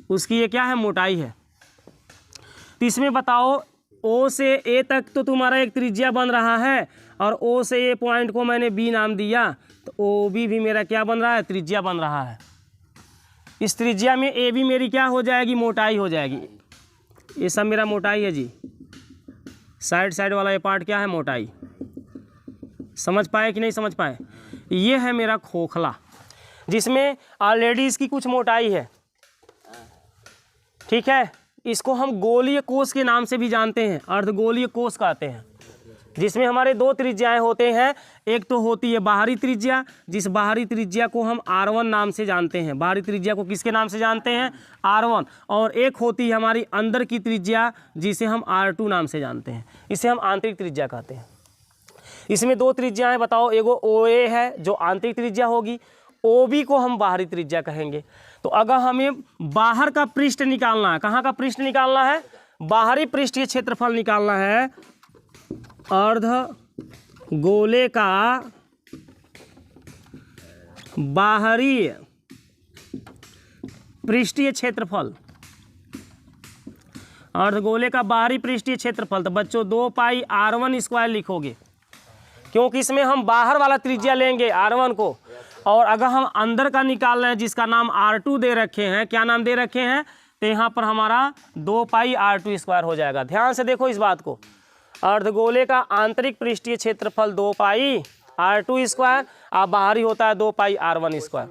उसकी ये क्या है? मोटाई है। तो इसमें बताओ ओ से ए तक तो तुम्हारा एक त्रिज्या बन रहा है, और ओ से ए पॉइंट को मैंने बी नाम दिया, तो ओ बी भी मेरा क्या बन रहा है? त्रिज्या बन रहा है। इस त्रिज्या में ए भी मेरी क्या हो जाएगी? मोटाई हो जाएगी। ये सब मेरा मोटाई है जी। साइड साइड वाला ये पार्ट क्या है? मोटाई। समझ पाए कि नहीं समझ पाए? ये है मेरा खोखला, जिसमें ऑलरेडी इसकी कुछ मोटाई है, ठीक है। इसको हम गोलीय कोष के नाम से भी जानते हैं, अर्धगोलीय कोष कहते हैं, जिसमें हमारे दो त्रिज्याएं होते हैं। एक तो होती है बाहरी त्रिज्या, जिस बाहरी त्रिज्या को हम R1 नाम से जानते हैं। बाहरी त्रिज्या को किसके नाम से जानते हैं? R1। और एक होती है हमारी अंदर की त्रिज्या, जिसे हम R2 नाम से जानते हैं। इसे हम आंतरिक त्रिज्या कहते हैं। इसमें दो त्रिज्याएं बताओ, एगो OA है जो आंतरिक त्रिज्या होगी, OB को हम बाहरी त्रिज्या कहेंगे। तो अगर हमें बाहर का पृष्ठ निकालना है, कहाँ का पृष्ठ निकालना है, बाहरी पृष्ठीय क्षेत्रफल निकालना है, अर्ध गोले का बाहरी पृष्ठीय क्षेत्रफल, अर्धगोले का बाहरी पृष्ठीय क्षेत्रफल। तो बच्चों 2 पाई r1 स्क्वायर लिखोगे, क्योंकि इसमें हम बाहर वाला त्रिज्या लेंगे r1 को, और अगर हम अंदर का निकाल रहे हैं जिसका नाम r2 दे रखे हैं, क्या नाम दे रखे हैं, तो यहाँ पर हमारा 2 पाई r2 स्क्वायर हो जाएगा। ध्यान से देखो इस बात को, अर्धगोले का आंतरिक पृष्ठीय क्षेत्रफल 2 पाई r2 स्क्वायर, और बाहरी होता है 2 पाई r1 स्क्वायर।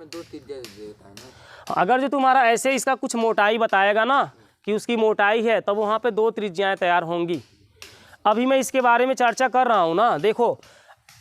अगर जो तुम्हारा ऐसे इसका कुछ मोटाई बताएगा ना कि उसकी मोटाई है, तब वहाँ पे 2 त्रिज्याएं तैयार होंगी। अभी मैं इसके बारे में चर्चा कर रहा हूँ ना। देखो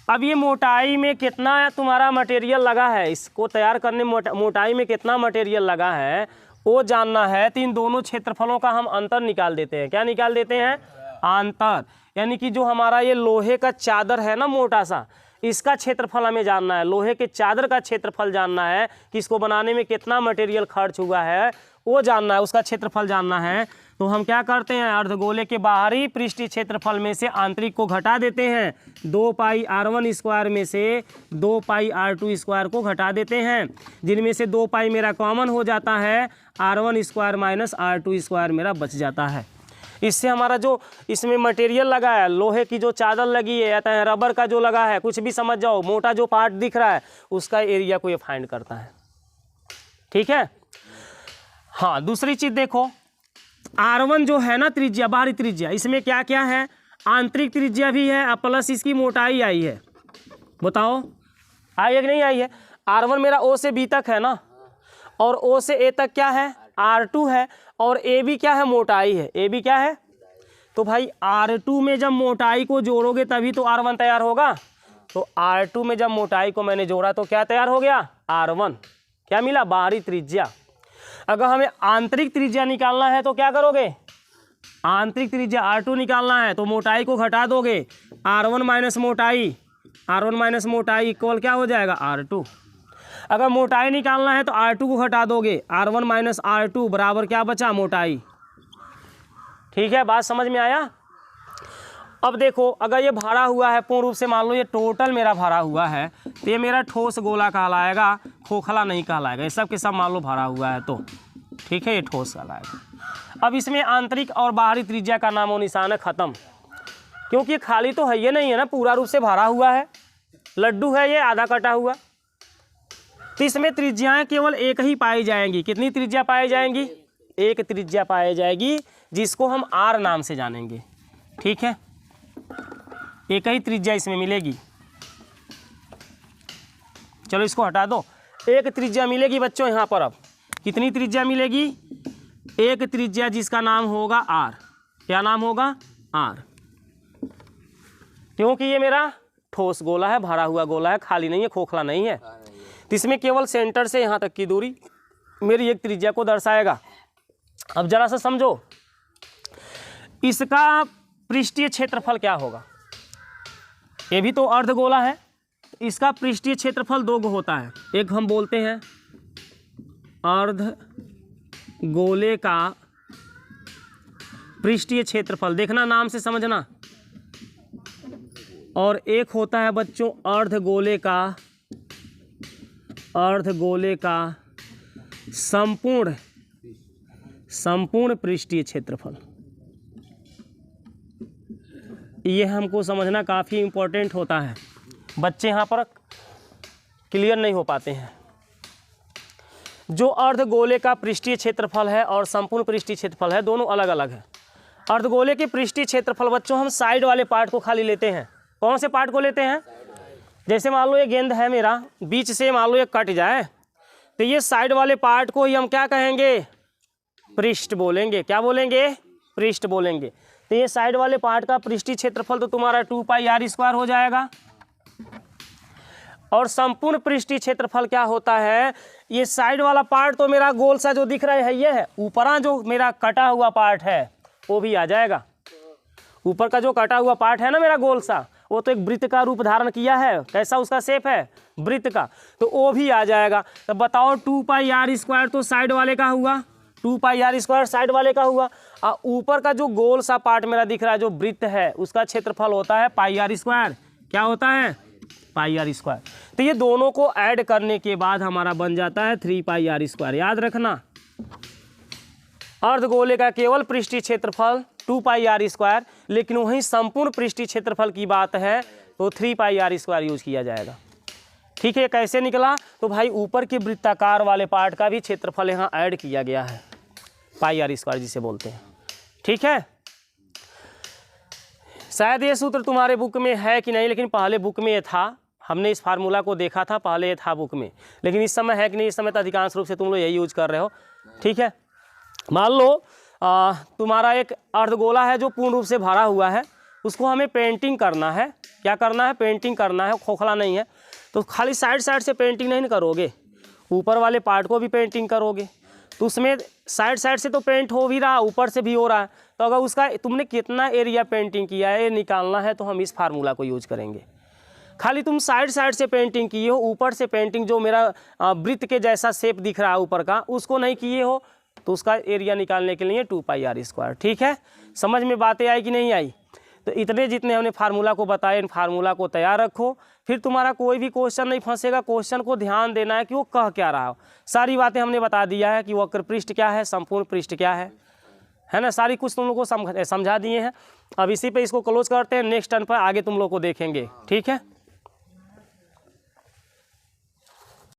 अब ये मोटाई में कितना तुम्हारा मटेरियल लगा है, इसको तैयार करने मोटाई में कितना मटेरियल लगा है वो जानना है। तो इन दोनों क्षेत्रफलों का हम अंतर निकाल देते हैं। क्या निकाल देते हैं, अंतर। यानी कि जो हमारा ये लोहे का चादर है ना मोटा सा, इसका क्षेत्रफल हमें जानना है, लोहे के चादर का क्षेत्रफल जानना है कि इसको बनाने में कितना मटेरियल खर्च हुआ है वो जानना है, उसका क्षेत्रफल जानना है। तो हम क्या करते हैं, अर्धगोले के बाहरी पृष्ठीय क्षेत्रफल में से आंतरिक को घटा देते हैं, 2 पाई r1 स्क्वायर में से 2 पाई r2 स्क्वायर को घटा देते हैं, जिनमें से 2 पाई मेरा कॉमन हो जाता है, r1 square minus r2 square मेरा बच जाता है। इससे हमारा जो इसमें मटेरियल लगा है, लोहे की जो चादर लगी है या रबर का जो लगा है, कुछ भी समझ जाओ, मोटा जो पार्ट दिख रहा है उसका एरिया को ये फाइंड करता है। ठीक है। हाँ, दूसरी चीज़ देखो, r1 जो है ना त्रिज्या, बाहरी त्रिज्या, इसमें क्या क्या है, आंतरिक त्रिज्या भी है प्लस इसकी मोटाई आई है। बताओ आई है कि नहीं आई है। r1 मेरा O से B तक है ना, और O से A तक क्या है, r2 है, और AB क्या है, मोटाई है। AB क्या है, तो भाई r2 में जब मोटाई को जोड़ोगे तभी तो r1 तैयार होगा। तो r2 में जब मोटाई को मैंने जोड़ा तो क्या तैयार हो गया, r1। क्या मिला, बाहरी त्रिज्या। अगर हमें आंतरिक त्रिज्या निकालना है तो क्या करोगे, आंतरिक त्रिज्या r2 निकालना है तो मोटाई को घटा दोगे, r1 माइनस मोटाई, r1 माइनस मोटाई इक्वल क्या हो जाएगा, r2। अगर मोटाई निकालना है तो r2 को घटा दोगे, r1 माइनस r2 बराबर क्या बचा, मोटाई। ठीक है, बात समझ में आया। अब देखो अगर ये भरा हुआ है पूर्ण रूप से, मान लो ये टोटल मेरा भरा हुआ है, तो ये मेरा ठोस गोला कहलाएगा, खोखला नहीं कहलाएगा। ये सब के सब मान लो भरा हुआ है तो ठीक है, ये ठोस कहलाएगा। अब इसमें आंतरिक और बाहरी त्रिज्या का नामो निशान है ख़त्म, क्योंकि खाली तो है ये नहीं है ना, पूरा रूप से भरा हुआ है, लड्डू है ये आधा कटा हुआ। तो इसमें त्रिज्याएँ केवल एक ही पाई जाएंगी। कितनी त्रिज्या पाई जाएंगी, एक त्रिज्या पाई जाएगी, जिसको हम r नाम से जानेंगे। ठीक है, एक ही त्रिज्या इसमें मिलेगी। चलो इसको हटा दो, एक त्रिज्या मिलेगी बच्चों यहाँ पर। अब कितनी त्रिज्या मिलेगी, एक त्रिज्या जिसका नाम होगा r। क्या नाम होगा, r, क्योंकि ये मेरा ठोस गोला है, भरा हुआ गोला है, खाली नहीं है, खोखला नहीं है। तो इसमें केवल सेंटर से यहाँ तक की दूरी मेरी एक त्रिज्या को दर्शाएगा। अब जरा सा समझो, इसका पृष्ठीय क्षेत्रफल क्या होगा। ये भी तो अर्धगोला है, इसका पृष्ठीय क्षेत्रफल 2 होता है। एक हम बोलते हैं अर्धगोले का पृष्ठीय क्षेत्रफल, देखना नाम से समझना, और एक होता है बच्चों अर्धगोले का संपूर्ण पृष्ठीय क्षेत्रफल। ये हमको समझना काफ़ी इम्पोर्टेंट होता है, बच्चे यहाँ पर क्लियर नहीं हो पाते हैं। जो अर्धगोले का पृष्ठीय क्षेत्रफल है और संपूर्ण पृष्ठीय क्षेत्रफल है, दोनों अलग अलग है। अर्धगोले के पृष्ठीय क्षेत्रफल बच्चों हम साइड वाले पार्ट को खाली लेते हैं। कौन से पार्ट को लेते हैं, जैसे मान लो ये गेंद है मेरा, बीच से मान लो ये कट जाए, तो ये साइड वाले पार्ट को ही हम क्या कहेंगे, पृष्ठ बोलेंगे। क्या बोलेंगे, पृष्ठ बोलेंगे। तो ये साइड वाले पार्ट का पृष्ठीय क्षेत्रफल तो तुम्हारा 2 पाई r स्क्वायर हो जाएगा। और संपूर्ण पृष्ठीय क्षेत्रफल क्या होता है, ये साइड वाला पार्ट तो मेरा गोल सा जो दिख रहा है ये है, ऊपरा जो मेरा कटा हुआ पार्ट है वो भी आ जाएगा। ऊपर का जो कटा हुआ पार्ट है ना मेरा गोल सा, वो तो एक वृत्त का रूप धारण किया है। कैसा उसका शेप है? वृत्त का। तो वो भी आ जाएगा। तो बताओ 2πr² तो साइड वाले का हुआ, 2πr² साइड वाले का हुआ। और ऊपर का जो गोल सा पार्ट मेरा दिख रहा है जो वृत्त है उसका क्षेत्रफल होता है πr²। क्या होता है? πr²। तो ये दोनों को ऐड करने के बाद हमारा बन जाता है 3πr²। याद रखना, अर्धगोले का केवल पृष्ठीय क्षेत्रफल 2πr², लेकिन वहीं संपूर्ण पृष्ठीय क्षेत्रफल की बात है तो 3πr² यूज किया जाएगा। ठीक है, कैसे निकला? तो भाई ऊपर के वृत्ताकार वाले पार्ट का भी क्षेत्रफल यहाँ ऐड किया गया है, πr² जिसे बोलते हैं। ठीक है, शायद ये सूत्र तुम्हारे बुक में है कि नहीं, लेकिन पहले बुक में ये था। हमने इस फार्मूला को देखा था, पहले ये था बुक में, लेकिन इस समय है कि नहीं? इस समय तो अधिकांश रूप से तुम लोग यही यूज कर रहे हो। ठीक है, मान लो तुम्हारा एक अर्धगोला है जो पूर्ण रूप से भरा हुआ है, उसको हमें पेंटिंग करना है। क्या करना है? पेंटिंग करना है, खोखला नहीं है। तो खाली साइड साइड से पेंटिंग नहीं करोगे, ऊपर वाले पार्ट को भी पेंटिंग करोगे। तो उसमें साइड साइड से तो पेंट हो भी रहा, ऊपर से भी हो रहा है। तो अगर उसका तुमने कितना एरिया पेंटिंग किया है ये निकालना है, तो हम इस फार्मूला को यूज करेंगे। खाली तुम साइड साइड से पेंटिंग किए हो, ऊपर से पेंटिंग जो मेरा वृत्त के जैसा शेप दिख रहा है ऊपर का, उसको नहीं किए हो, तो उसका एरिया निकालने के लिए 2πr²। ठीक है, समझ में बातें आई कि नहीं आई? तो इतने जितने हमने फार्मूला को बताए, इन फार्मूला को तैयार रखो, फिर तुम्हारा कोई भी क्वेश्चन नहीं फंसेगा। क्वेश्चन को ध्यान देना है कि वो कह क्या रहा हो। सारी बातें हमने बता दिया है कि वक्र पृष्ठ क्या है, संपूर्ण पृष्ठ क्या है ना, सारी कुछ तुम लोग को समझा दिए हैं। अब इसी पे इसको क्लोज करते हैं, नेक्स्ट टर्न पर आगे तुम लोग को देखेंगे। ठीक है।